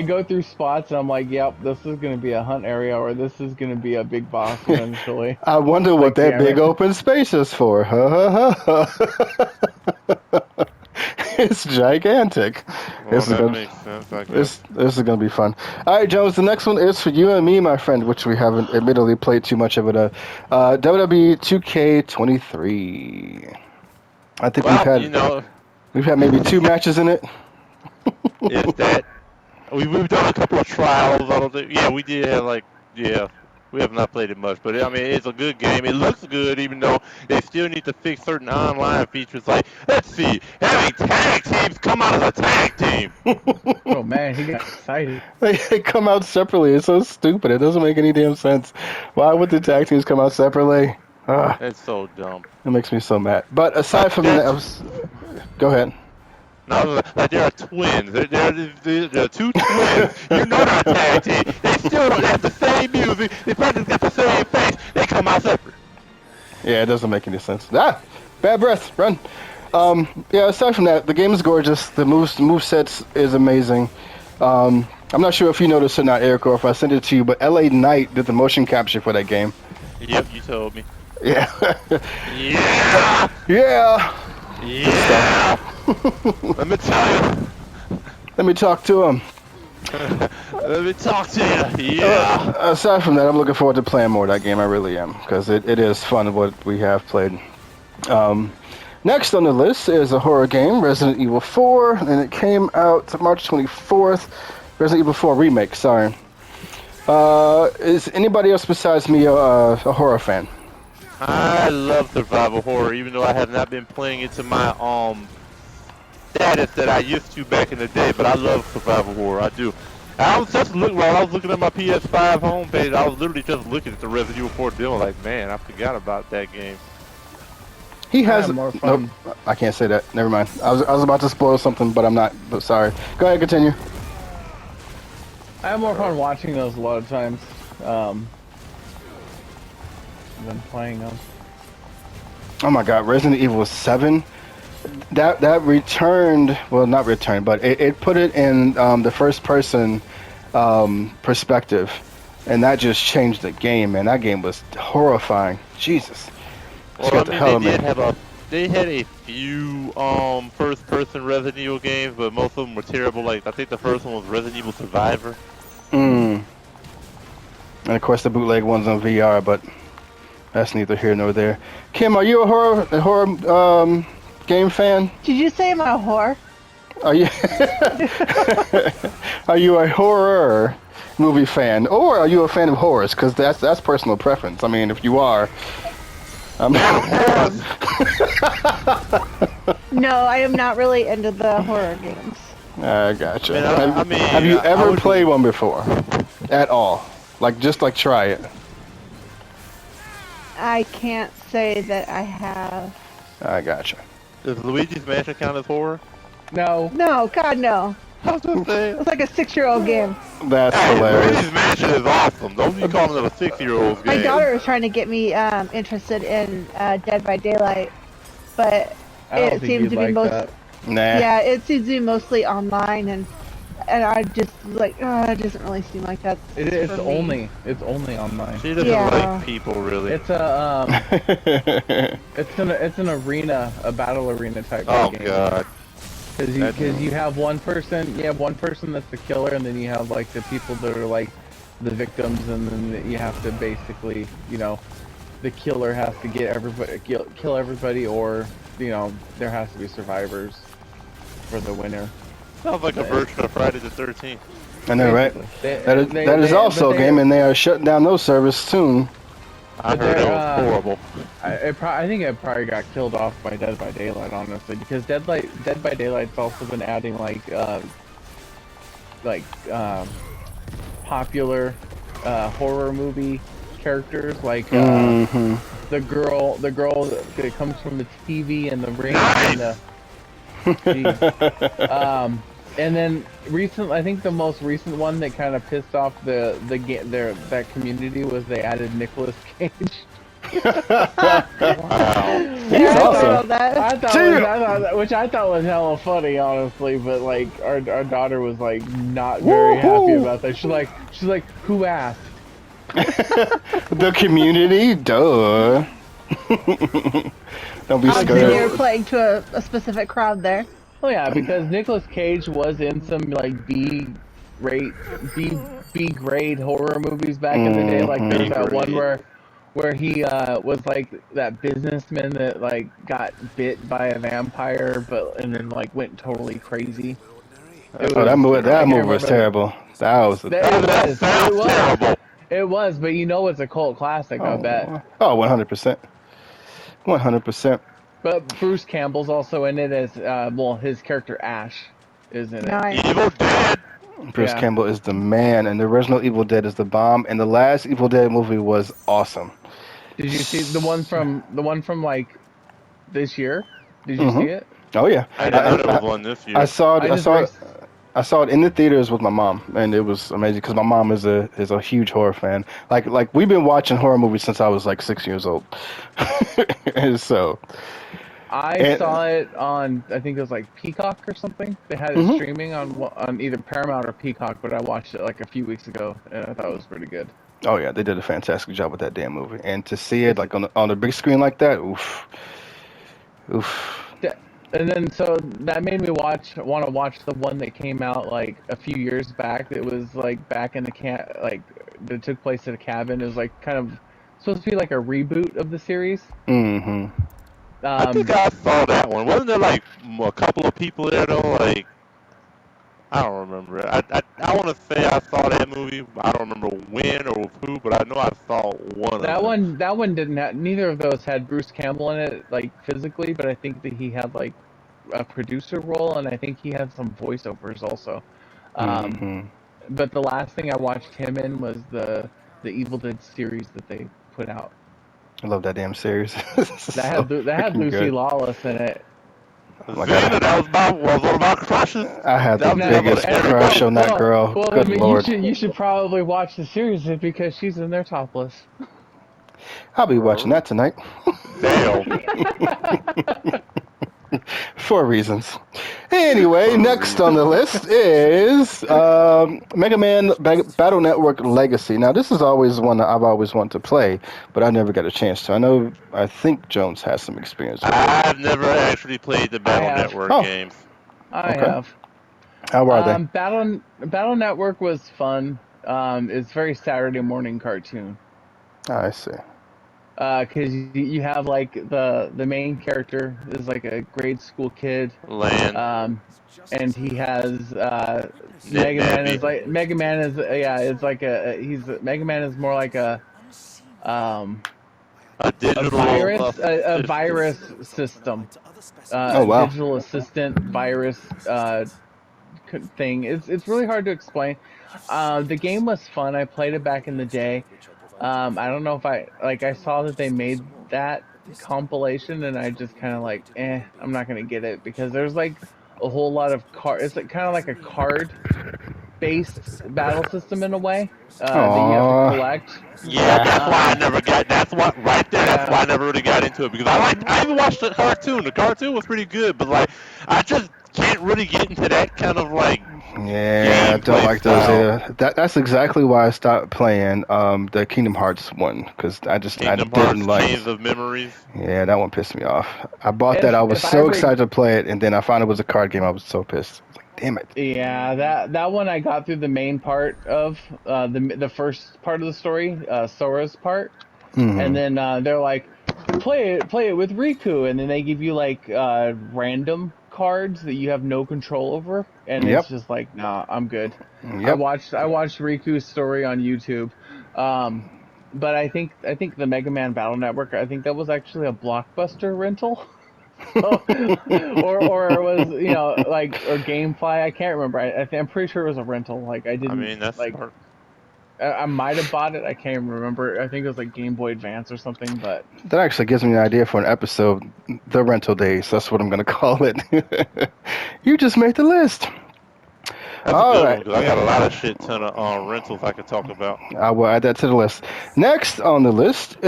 go through spots and I'm like, yep, this is going to be a hunt area, or this is going to be a big boss eventually. I wonder what that big open space is for. It's gigantic. Well, that makes sense, I guess. This is going to be fun. All right, Jones, the next one is for you and me, my friend, which we haven't admittedly played too much of it. WWE 2K23. I think we've had maybe 2 matches in it. Is that we've done a couple of trials? I don't think. Yeah, we did have we have not played it much, but I mean it's a good game. It looks good, even though they still need to fix certain online features. Like, let's see, having tag teams come out as a tag team. Oh man, he got excited. They come out separately. It's so stupid. It doesn't make any damn sense. Why would the tag teams come out separately? It's so dumb. It makes me so mad. But aside from that, go ahead. No, like there are twins. There are 2 twins. You know they're a tag team. They still don't have the same music. They probably got the same face. They come out separate. Yeah, it doesn't make any sense. Bad breath. Run. Yeah, aside from that, the game is gorgeous. The move sets is amazing. I'm not sure if you noticed or not, Eric, or if I sent it to you, but LA Knight did the motion capture for that game. Yep, you told me. Yeah. Yeah. Yeah. Yeah. Let me tell you. Let me talk to him. Let me talk to you. Yeah. Aside from that, I'm looking forward to playing more of that game. I really am, because it is fun what we have played. Next on the list is a horror game, Resident Evil 4, and it came out March 24th. Resident Evil 4 Remake, sorry. Is anybody else besides me a horror fan? I love survival horror, even though I have not been playing it to my status that I used to back in the day. But I love survival horror. I do. I was just looking while I was looking at my PS5 homepage. I was literally just looking at the Resident Evil 4 demo, like, man, I forgot about that game. He has had more fun. Nope, I can't say that. Never mind. I was about to spoil something, but I'm not. But sorry. Go ahead, continue. I have more fun watching those a lot of times than playing them. Oh my God, Resident Evil 7. That returned. Well, not returned, but it put it in the first person perspective, and that just changed the game. Man, that game was horrifying. Jesus. Well, Scared the hell out of me. They had a few first-person Resident Evil games, but most of them were terrible. Like I think the first one was Resident Evil Survivor. And of course the bootleg ones on VR, but that's neither here nor there. Kim, are you a horror game fan? Did you say I'm a whore? Are you are you a horror movie fan, or are you a fan of horrors? Because that's personal preference. I mean, if you are, No, I am not really into the horror games. I gotcha. Man, have you ever played one before? At all? Just try it. I can't say that I have. I gotcha. Does Luigi's Mansion count as horror? No. No, God, no. I was gonna say. It's like a 6-year-old game. That's Hey, hilarious. Luigi's Mansion is awesome. Don't be calling it a 6-year-old's game. My daughter was trying to get me interested in Dead by Daylight, but I don't it think seems you'd to be like most. that. Nah. Yeah, it seems to be mostly online, and I just like, it doesn't really seem like that. It's only online. She doesn't Yeah. like people really. It's a it's an arena, a battle arena type Oh game. God. Because you have one person that's the killer, and then you have like the people that are like the victims, and then you have to basically, the killer has to get everybody, kill everybody, or there has to be survivors for the winner. Sounds like a version of Friday the 13th. I know, right? Basically. That is also a game, and they are shutting down those servers soon. I But heard they're, it was horrible. I think it probably got killed off by Dead by Daylight, honestly, because Dead by Daylight's also been adding popular horror movie characters, like the girl that comes from the TV and the ring and the. Jeez. And then I think the most recent one that kind of pissed off that community was they added Nicolas Cage. Wow. He's awesome. Which I thought was hella funny, honestly. But like our daughter was like not very happy about that. She's like, who asked? The community, duh. Don't be Obviously, scared. you're playing to a specific crowd there. Oh yeah, because Nicolas Cage was in some like B grade horror movies back in the day. Like there's that one where he was like that businessman that like got bit by a vampire, and then like went totally crazy. That movie was terrible. It was, but it's a cult classic, I bet. Oh, 100%. 100%. But Bruce Campbell's also in it as, his character Ash is in it. Nice. Evil Dead. Bruce Campbell is the man, and the original Evil Dead is the bomb, and the last Evil Dead movie was awesome. Did you see the one from like this year? Did you see it? Oh yeah, I didn't know there was one this year. I saw it in the theaters with my mom, and it was amazing because my mom is a huge horror fan. Like we've been watching horror movies since I was like 6 years old. And so I saw it on, I think it was like Peacock or something. They had it streaming on either Paramount or Peacock, but I watched it like a few weeks ago, and I thought it was pretty good. Oh yeah, they did a fantastic job with that damn movie, and to see it like on the big screen like that, oof. And then so that made me want to watch the one that came out like a few years back. That was like back in that took place at a cabin. It was like kind of supposed to be like a reboot of the series. I think I saw that one. Wasn't there like a couple of people there though? Like, I don't remember. I want to say I saw that movie. I don't remember when or with who, but I know I saw one. That one didn't have. Neither of those had Bruce Campbell in it, like physically, but I think that he had like a producer role, and I think he had some voiceovers also. But the last thing I watched him in was the Evil Dead series that they put out. I love that damn series. That had freaking Lucy good. Lawless in it. my God. Xena, that was one of my crushes. I had the That was No, about biggest crush on that girl. well, I Good mean, lord. you should probably watch the series because she's in there topless. I'll be watching that tonight. Damn. For reasons. Anyway, next on the list is Mega Man Battle Network Legacy. Now, this is always one that I've always wanted to play, but I never got a chance to. I think Jones has some experience with it. I've never actually played the Battle have. Network games. I Okay. have. How are they? Battle Network was fun. It's very Saturday morning cartoon. I see. Because you have like the main character is like a grade school kid. Land. And he has Mega Man is it's like Mega Man is more like a digital a virus system. Oh, wow. A digital assistant virus thing. It's really hard to explain. The game was fun. I played it back in the day. I don't know if I saw that they made that compilation and I just kind of like, I'm not gonna get it because there's like a whole lot of it's like, kind of like a card based battle system in a way that you have to collect. Yeah, that's why I never got. That's what right there. That's why I never really got into it because I even watched the cartoon. The cartoon was pretty good, but like I just can't really get into that kind of like. Yeah, I don't like those either. That's exactly why I stopped playing the Kingdom Hearts one because I didn't like. Chains of Memories. Yeah, that one pissed me off. I bought that. I was so excited to play it, and then I found it was a card game. I was so pissed. I was like, damn it. Yeah, that one I got through the main part of the first part of the story, Sora's part, and then they're like, play it with Riku, and then they give you like random cards that you have no control over, and it's just like, nah, I'm good. I watched Riku's story on YouTube, but I think the Mega Man Battle Network, I think that was actually a Blockbuster rental. or it was or GameFly. I can't remember. I'm pretty sure it was a rental. Like I didn't. I mean, that's like smart. I might have bought it. I can't remember. I think it was like Game Boy Advance or something. But that actually gives me an idea for an episode, the rental days. That's what I'm gonna call it. You just made the list. That's all right. I got a lot of shit ton of rentals I could talk about. I will add that to the list. Next on the list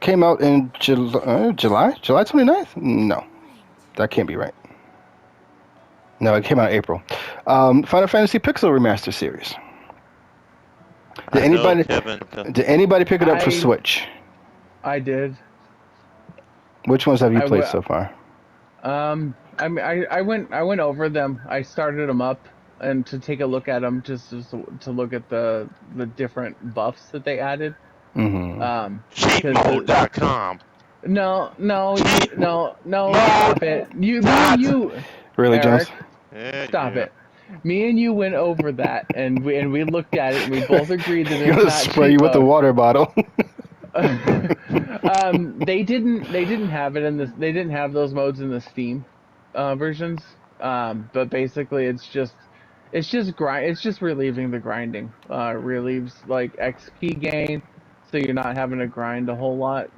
came out in July 29th? No, that can't be right. No, it came out in April. Final Fantasy Pixel Remaster Series. Did anybody pick it up for Switch? I did. Which ones have you played so far? I mean, I went over them. I started them up and to take a look at them, just to look at the different buffs that they added. Cheatmode.com. No, stop it. You really, Eric, Jones? Stop it. Me and you went over that, and we looked at it, and we both agreed that it's not spray you with the water bottle. They didn't have it in this. They didn't have those modes in the Steam versions. But basically, it's just grind. It's just relieving the grinding. Relieves like XP gain, so you're not having to grind a whole lot.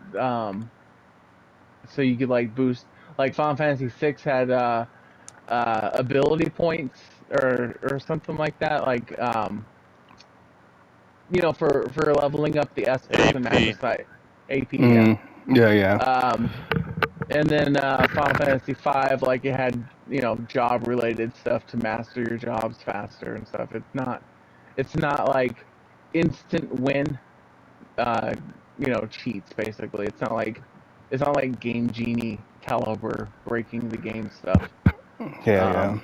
So you could like boost. Like Final Fantasy VI had ability points or something like that. Like for leveling up the Estus and Magnesite AP. Yeah. And then Final Fantasy V, like it had job related stuff to master your jobs faster and stuff. It's not like instant win cheats basically. It's not like Game Genie caliber breaking the game stuff. Yeah.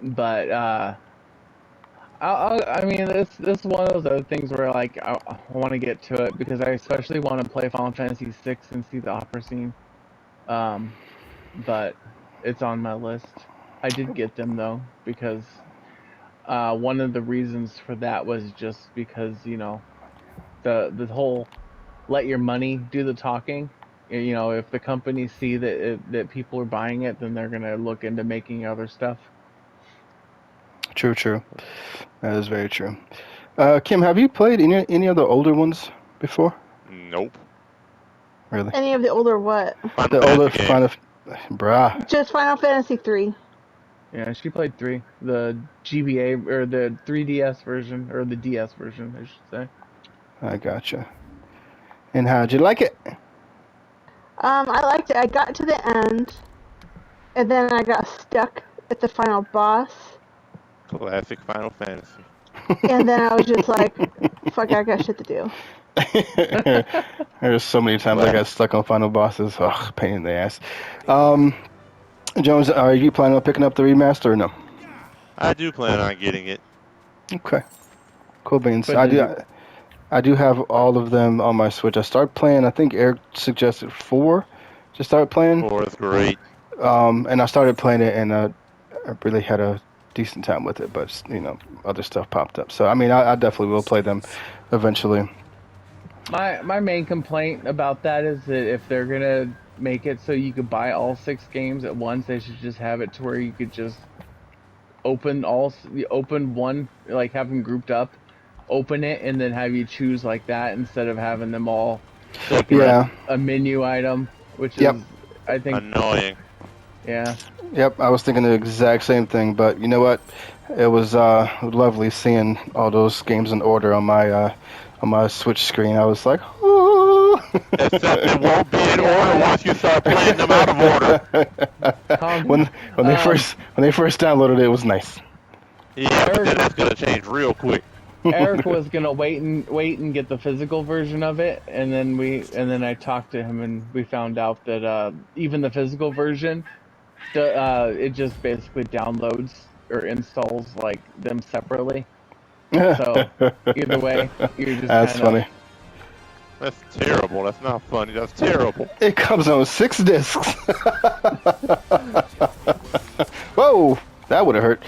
But I mean, this is one of those other things where like I want to get to it because I especially want to play Final Fantasy VI and see the opera scene. But it's on my list. I did get them though because one of the reasons for that was just because the whole let your money do the talking. If the companies see that people are buying it, then they're gonna look into making other stuff. True. That is very true. Kim, have you played any of the older ones before? Nope. Really? Any of the older what? The Final older Fantasy Final, bruh. Just Final Fantasy 3. Yeah, she played 3. The GBA, or the 3DS version, or the DS version, I should say. I gotcha. And how'd you like it? I liked it. I got to the end, and then I got stuck at the final boss, Classic Final Fantasy. and then I was just like, "Fuck, I got shit to do." There's so many times I got stuck on final bosses. Ugh, pain in the ass. Jones, are you planning on picking up the remaster or no? I do plan on getting it. Okay. Cool beans. But I do have all of them on my Switch. I started playing, I think Eric suggested 4 to start playing. 4 is great. And I started playing it, and I really had a decent time with it, but, other stuff popped up. So, I mean, I definitely will play them eventually. My main complaint about that is that if they're gonna make it so you could buy all 6 games at once, they should just have it to where you could just open one, like have them grouped up, open it, and then have you choose like that instead of having them all like a menu item, which is I think annoying. Yeah. Yep, I was thinking the exact same thing, but you know what? It was lovely seeing all those games in order on my Switch screen. I was like, oh. Except it won't be in order once you start playing them out of order. when they first downloaded it, it was nice. Yeah, but then that's gonna change real quick. Eric was gonna wait and get the physical version of it, and then I talked to him and we found out that even the physical version, it just basically downloads or installs like them separately. So either way, you're just That's funny. That's terrible. That's not funny. That's terrible. It comes on 6 discs. Whoa, that would have hurt.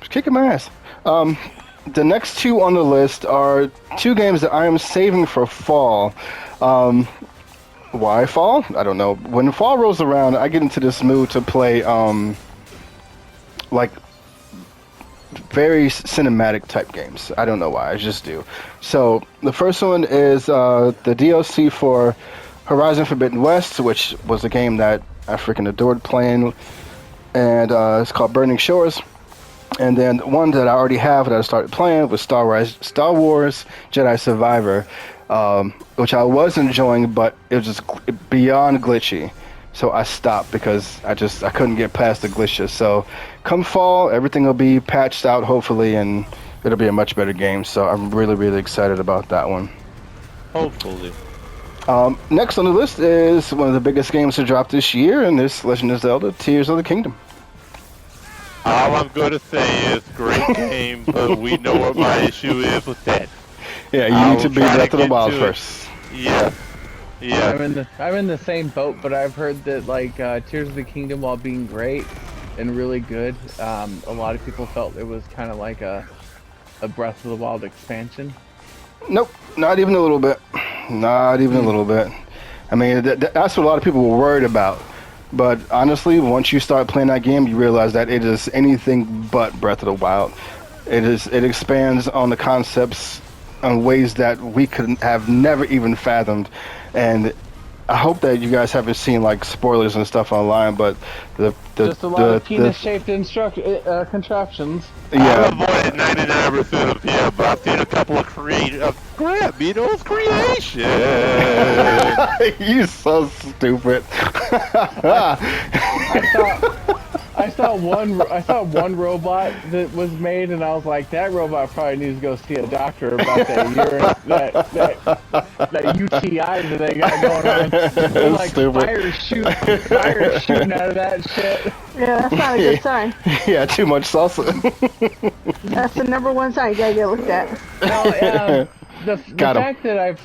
It's kicking my ass. The next 2 on the list are 2 games that I am saving for fall. Why fall? I don't know. When fall rolls around, I get into this mood to play like very cinematic type games. I don't know why, I just do. So the first one is the DLC for Horizon Forbidden West, which was a game that I freaking adored playing, and it's called Burning Shores. And then one that I already have that I started playing was Star Wars Jedi Survivor, which I was enjoying, but it was just beyond glitchy. So I stopped because I couldn't get past the glitches. So come fall, everything will be patched out hopefully, and it'll be a much better game. So I'm really, really excited about that one. Hopefully. Next on the list is one of the biggest games to drop this year, and it's Legend of Zelda: Tears of the Kingdom. All I'm going to say is great game, but we know what my issue is with that. Yeah, you need to beat Breath of the Wild first. Yeah. Yeah. I'm in the same boat, but I've heard that like Tears of the Kingdom, while being great and really good, a lot of people felt it was kind of like a Breath of the Wild expansion. Nope, not even a little bit. Not even a little bit. I mean, that's what a lot of people were worried about. But honestly, once you start playing that game, you realize that it is anything but Breath of the Wild. It expands on the concepts in ways that we could have never even fathomed. And I hope that you guys haven't seen like spoilers and stuff online, but just a lot of penis-shaped contraptions. Yeah. I've avoided 99% of them, but I've seen a couple of creations. You so stupid. I saw one robot that was made, and I was like, that robot probably needs to go see a doctor about that UTI that they got going on. There's like fire shooting out of that shit. Yeah, that's not a good sign. Yeah, too much salsa. That's the #1 sign you gotta get looked at. No, the fact that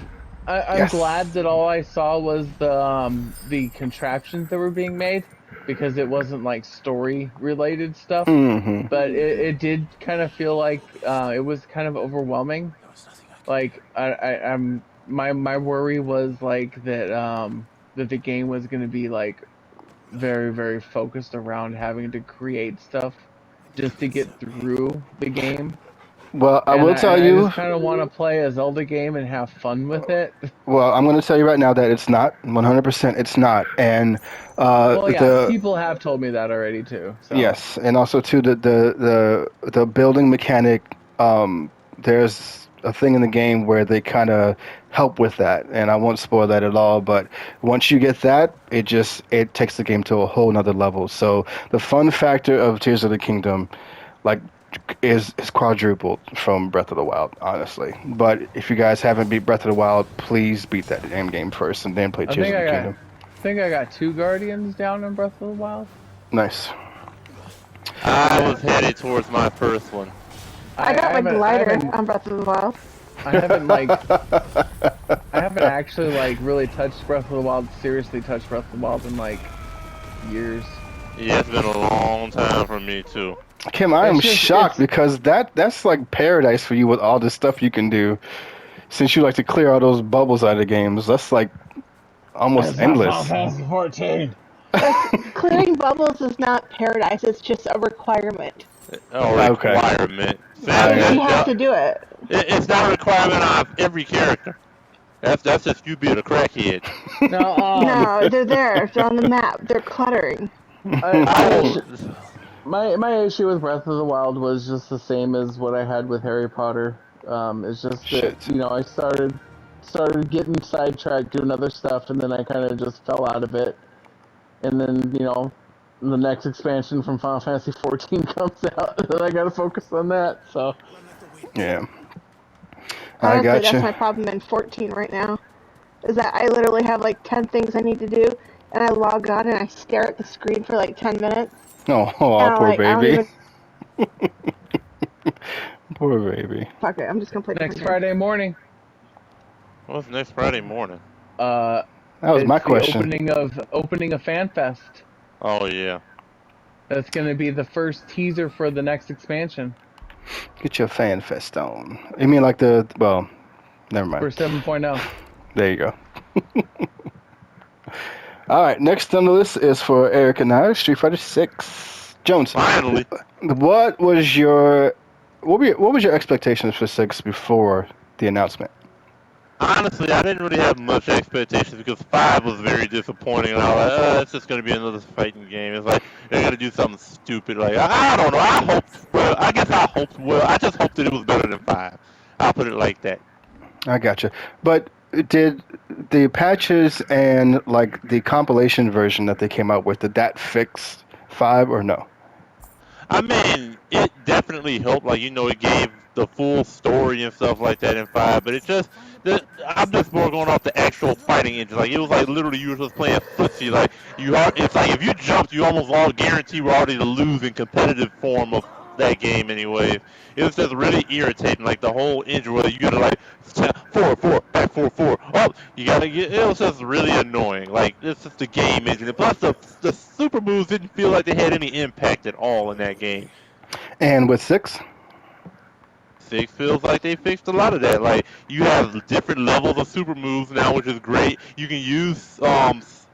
I'm glad that all I saw was the contraptions that were being made, because it wasn't like story related stuff. Mm-hmm. But it did kind of feel like it was kind of overwhelming. Like my worry was like that the game was going to be like very, very focused around having to create stuff just to get through the game. Well, I And will tell you. I just kind of want to play a Zelda game and have fun with it. Well, I'm going to tell you right now that it's not 100%. It's not, and Well, yeah, the people have told me that already too. So. yes, and also too the building mechanic. There's a thing in the game where they kind of help with that, and I won't spoil that at all. But once you get that, it takes the game to a whole nother level. So the fun factor of Tears of the Kingdom, like, is quadrupled from Breath of the Wild, honestly. But if you guys haven't beat Breath of the Wild, please beat that damn game first, and then play Tears of the Kingdom. I think I got 2 Guardians down in Breath of the Wild. Nice. I was headed towards my first one. I got my haven't- glider on Breath of the Wild. I haven't I haven't actually really touched Breath of the Wild. Seriously, touched Breath of the Wild in years. Yeah, it's been a long time for me too. Kim, I am It's just- shocked it's- because that's like paradise for you with all the stuff you can do. Since you like to clear all those bubbles out of the games, that's like almost endless. 14. Clearing bubbles is not paradise. It's just a requirement. Oh, Okay. requirement. Yeah. You have to do it. It's not a requirement of every character. That's just you being a crackhead. No, No, they're there. They're on the map. They're cluttering. My issue with Breath of the Wild was just the same as what I had with Harry Potter. It's just that Shit. I started getting sidetracked doing other stuff, and then I kind of just fell out of it. And then the next expansion from Final Fantasy 14 comes out, and I got to focus on that. So Yeah. I Honestly, got that's you. my problem in 14 right now. Is that I literally have 10 things I need to do, and I log on and I stare at the screen for 10 minutes. Oh, And I'm poor like, I don't baby. even- Poor baby. Fuck it, I'm just gonna play next the Friday morning, What's next Friday morning? That was it's my the question. opening of FanFest. Oh yeah. That's going to be the first teaser for the next expansion Get your fan fest on. You mean well, never for mind. 7.0. There you go. All right, next on the list is for Eric and I, Street Fighter 6. Jones, Finally. what was your expectations for 6 before the announcement? Honestly, I didn't really have much expectations because 5 was very disappointing, and I was like, it's just gonna be another fighting game. It's like they're gonna do something stupid. Like I don't know. I just hoped that it was better than 5. I'll put it like that. I gotcha. But did the patches and the compilation version that they came out with, did that fix 5 or no? I mean, it definitely helped. It gave the full story and stuff like that in 5, but I'm just more going off the actual fighting engine. It was literally you were just playing footsie. It's like if you jumped, you almost all guarantee were already to lose in competitive form of that game anyway. It was just really irritating. The whole engine where you gotta forward, back, forward. Oh, you gotta get. It was just really annoying. It's just the game engine. And plus, the super moves didn't feel like they had any impact at all in that game. And with 6? 6 feels like they fixed a lot of that. You have different levels of super moves now, which is great. You can use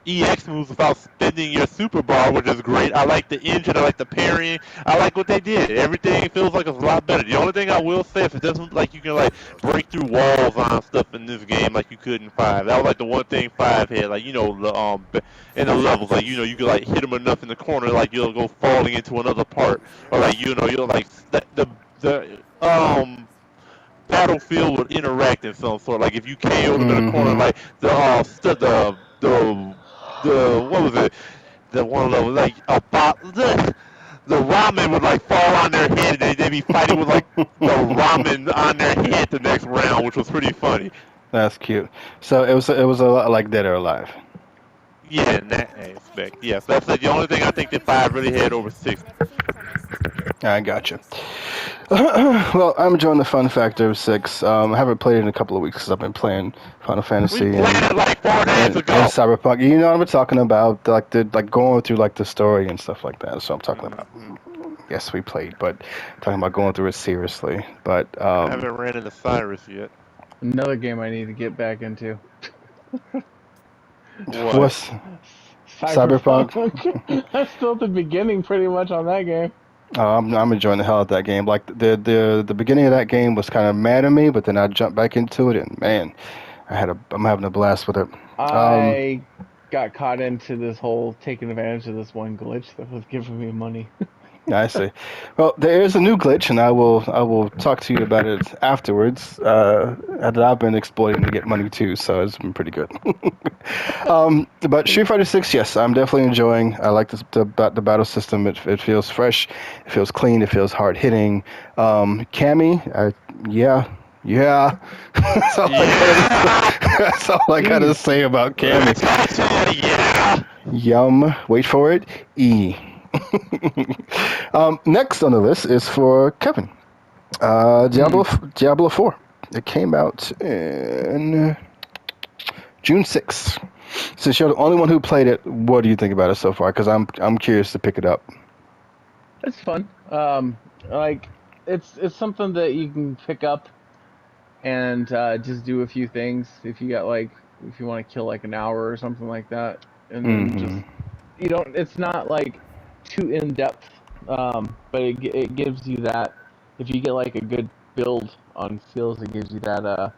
EX moves without spending your super bar, which is great. I like the engine. I like the parrying. I like what they did. Everything feels like it's a lot better. The only thing I will say is it doesn't you can break through walls on stuff in this game like you could in 5. That was the one thing 5 had. The in the levels, you could hit them enough in the corner, you'll go falling into another part, or you'll the battlefield would interact in some sort. If you KO them in a corner, the what was it? The one level the ramen would fall on their head, and they'd be fighting with the ramen on their head the next round, which was pretty funny. That's cute. So it was a lot like Dead or Alive. Yeah, in that aspect, yes. That's the only thing I think that 5 really had over 6. I gotcha. Well, I'm enjoying the fun factor of 6. I haven't played it in a couple of weeks because I've been playing Final Fantasy We played it 4 days and ago. Cyberpunk. You know what I'm talking about? Going through the story and stuff like that. That's what I'm talking about. Yes, we played, but talking about going through it seriously. But I haven't ran into Cyrus yet. Another game I need to get back into. what's Cyberpunk. I'm still at the beginning pretty much on that game. I'm enjoying the hell out of that game. Like the beginning of that game was kind of mad at me, but then I jumped back into it, and man, I'm having a blast with it. I got caught into this whole taking advantage of this one glitch that was giving me money. I see. Well, there is a new glitch, and I will talk to you about it afterwards. That I've been exploiting to get money too, so it's been pretty good. But Street Fighter 6, yes, I'm definitely enjoying. I like the battle system. It feels fresh, it feels clean, it feels hard hitting. Cammy, yeah. That's all that's all I gotta say about Cammy. Yeah. Yum. Wait for it. E. Next on the list is for Kevin. Diablo 4. It came out in June 6th. Since you're the only one who played it, what do you think about it so far? Because I'm curious to pick it up. It's fun. Like it's something that you can pick up and just do a few things if you want to kill like an hour or something like that, and then just you don't. It's not like too in depth, but it gives you that. If you get like a good build on skills, it gives you that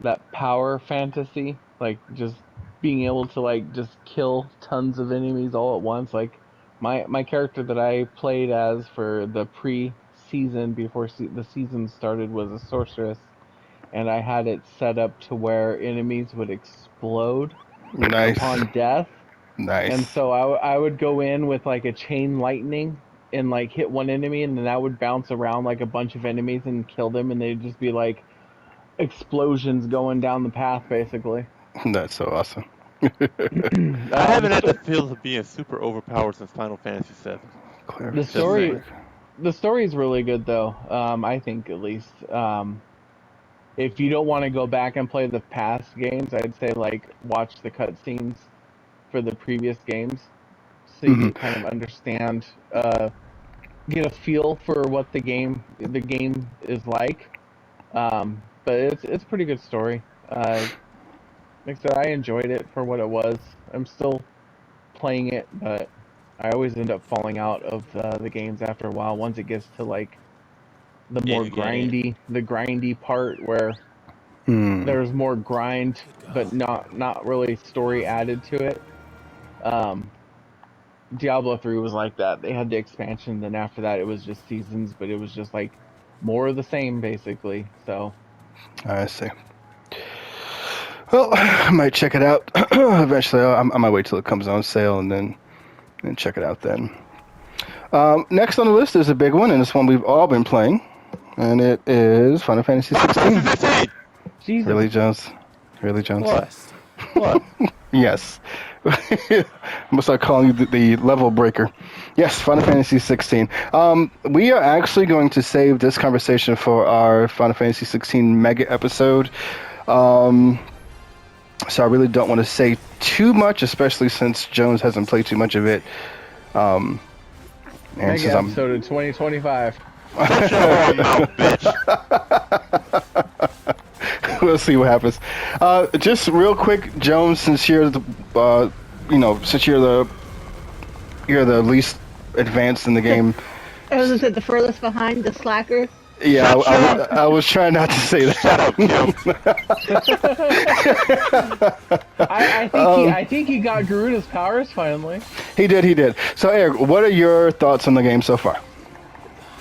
that power fantasy, like just being able to like just kill tons of enemies all at once. Like my character that I played as for the pre-season before the season started was a sorceress, and I had it set up to where enemies would explode Nice. upon death. Nice. And so I would go in with like a chain lightning and like hit one enemy, and then that would bounce around like a bunch of enemies and kill them, and they'd just be like explosions going down the path, basically. That's so awesome. I haven't had the feel of being super overpowered since Final Fantasy VII. The story is really good, though. I think at least. If you don't want to go back and play the past games, I'd say like watch the cutscenes for the previous games, so you can kind of understand, get a feel for what the game is like. But it's a pretty good story. Like I said, I enjoyed it for what it was. I'm still playing it, but I always end up falling out of the games after a while. Once it gets to like the more grindy part where there's more grind, but not really story added to it. Diablo 3 was like that. They had the expansion, then after that it was just seasons, but it was just like more of the same basically. So I see. Well, I might check it out eventually. I might wait till it comes on sale and then check it out then. Next on the list is a big one, and it's one we've all been playing, and it is Final Fantasy 16. Jesus. Really, Jones? Really, Jones? What? Yes. I'm gonna start calling you the level breaker. Yes, Final Fantasy 16. We are actually going to save this conversation for our Final Fantasy 16 mega episode. So I really don't want to say too much, especially since Jones hasn't played too much of it. And mega since episode in 2025. Shut your whore mouth, bitch. We'll see what happens. Just real quick, Jones, since you're the, you're the least advanced in the game. I was at the furthest behind, the slacker. Yeah, I was trying not to say that. I think he got Garuda's powers finally. He did. So, Eric, what are your thoughts on the game so far?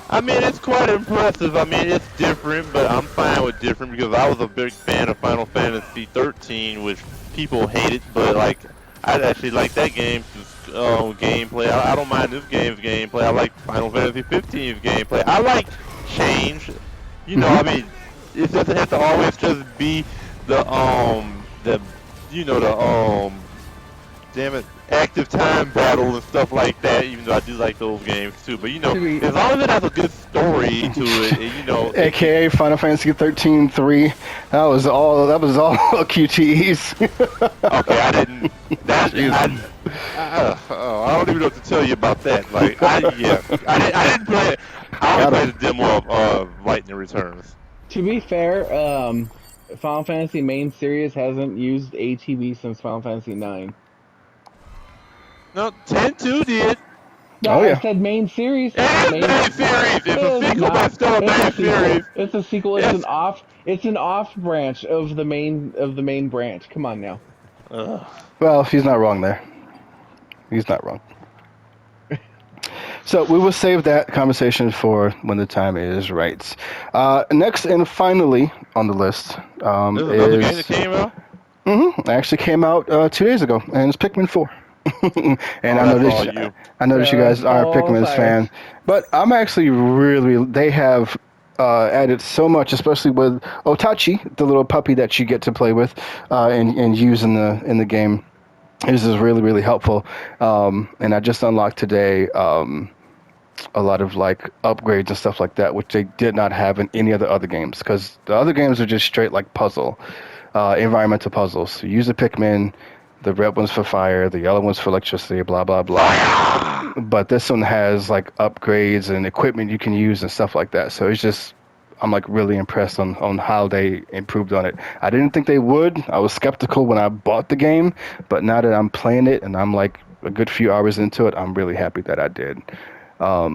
I mean, it's quite impressive. I mean, it's different, but I'm fine with different because I was a big fan of Final Fantasy 13, which people hated, but like, I actually like that game's gameplay. I don't mind this game's gameplay. I like Final Fantasy 15's gameplay. I like change. You know, I mean, it doesn't have to always just be the damn it, active time battle and stuff like that, even though I do like those games too. But, you know, as long as it has a good story to it, you know. AKA Final Fantasy 13-3. That was all QTEs. Okay, I didn't. I don't even know what to tell you about that. Like, I didn't play it. I only played the demo of Lightning Returns. To be fair, Final Fantasy main series hasn't used ATB since Final Fantasy 9. No, 10-2 did. No, Oh, yeah. I said main series. It's Main main series. It's a It's sequel, not. but still a It's a main sequel. series. It's a sequel. It's Yes. an off. It's an off branch of the main branch. Come on now. Ugh. Well, he's not wrong there. He's not wrong. So we will save that conversation for when the time is right. Next and finally on the list There's another game that came out. actually came out 2 days ago, and it's Pikmin 4. And I know that's all this. you. I know that you Yeah, guys are a all Pikmin's fan, Cyrus. but I'm actually really. They have added so much, especially with Otachi, the little puppy that you get to play with and use in the game. This is really, really helpful. And I just unlocked today a lot of like upgrades and stuff like that, which they did not have in any of the other games, because the other games are just straight like puzzle, environmental puzzles. You use the Pikmin, the red one's for fire, the yellow one's for electricity, blah, blah, blah. But this one has like upgrades and equipment you can use and stuff like that. So it's just, I'm like really impressed on how they improved on it. I didn't think they would. I was skeptical when I bought the game, but now that I'm playing it and I'm like a good few hours into it, I'm really happy that I did. I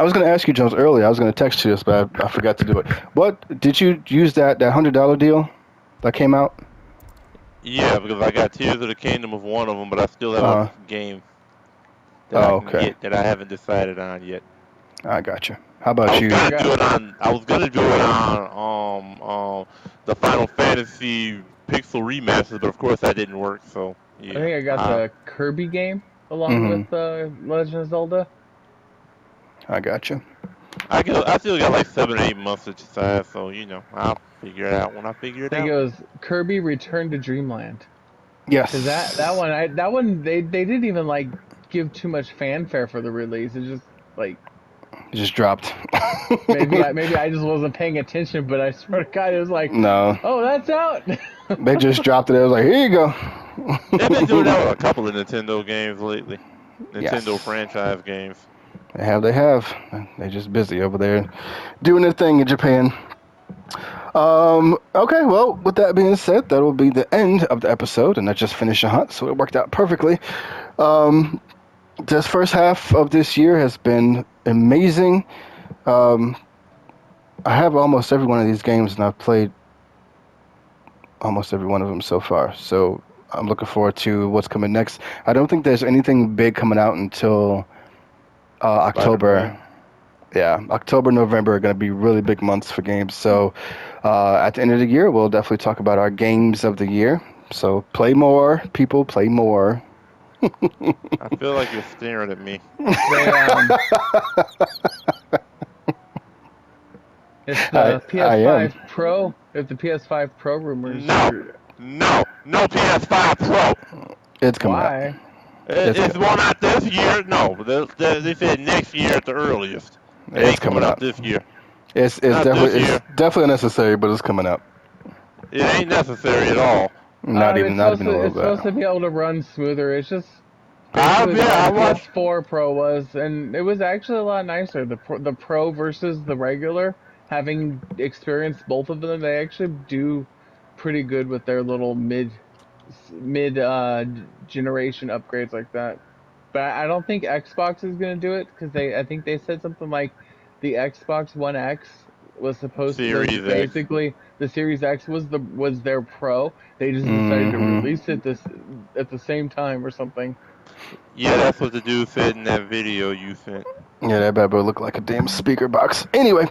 was going to ask you, Jones, earlier. I was going to text you this, but I forgot to do it. What did you use that $100 deal that came out? Yeah, because I got Tears of the Kingdom of one of them, but I still have a game that I can get that I haven't decided on yet. I got you. How about you? I was gonna do it on the Final Fantasy Pixel Remaster, but of course that didn't work. So yeah. I think I got the Kirby game along with Legend of Zelda. I got you. I still got like 7 or 8 months to decide, so I'll figure it out when I figure it out. I think it was Kirby Return to Dreamland. Yes. Cause that one they didn't even like give too much fanfare for the release. It just like it just dropped. maybe I just wasn't paying attention, but I swear to God, it was like, no. Oh, that's out. They just dropped it. I was like, here you go. They've been doing that with a couple of Nintendo games lately. Nintendo franchise games. They have. They're just busy over there doing their thing in Japan. Okay, well, with that being said, that will be the end of the episode, and I just finished a hunt, so it worked out perfectly. This first half of this year has been amazing. I have almost every one of these games, and I've played almost every one of them so far, so I'm looking forward to what's coming next. I don't think there's anything big coming out until October. Yeah, October, November are going to be really big months for games. So at the end of the year, we'll definitely talk about our games of the year. So play more, people, play more. I feel like you're staring at me. It's the PS5 Pro. It's the PS5 Pro rumors. No PS5 Pro. It's coming Why? out. It's one out this year. No, they said next year at the earliest. It ain't coming out this year. It's definitely necessary, but it's coming out. It ain't necessary at all. Not even a little bit. It's supposed to be able to run smoother. It's just I watched PS4 Pro was, and it was actually a lot nicer. The Pro versus the regular. Having experienced both of them, they actually do pretty good with their little mid generation upgrades like that. But I don't think Xbox is gonna do it because I think they said something like the Xbox One X was supposed to basically the Series X was their Pro. They just decided to release it at the same time or something. Yeah, that's what the dude said in that video you sent. Yeah, that bad boy looked like a damn speaker box. Anyway,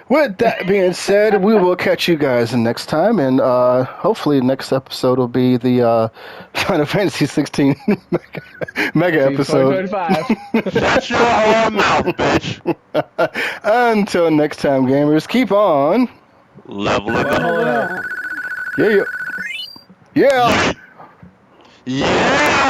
with that being said, we will catch you guys next time, and hopefully next episode will be the Final Fantasy 16 mega episode. 2025. Shut your whole mouth, bitch. Until next time, gamers, keep on leveling up. Yeah. Yeah.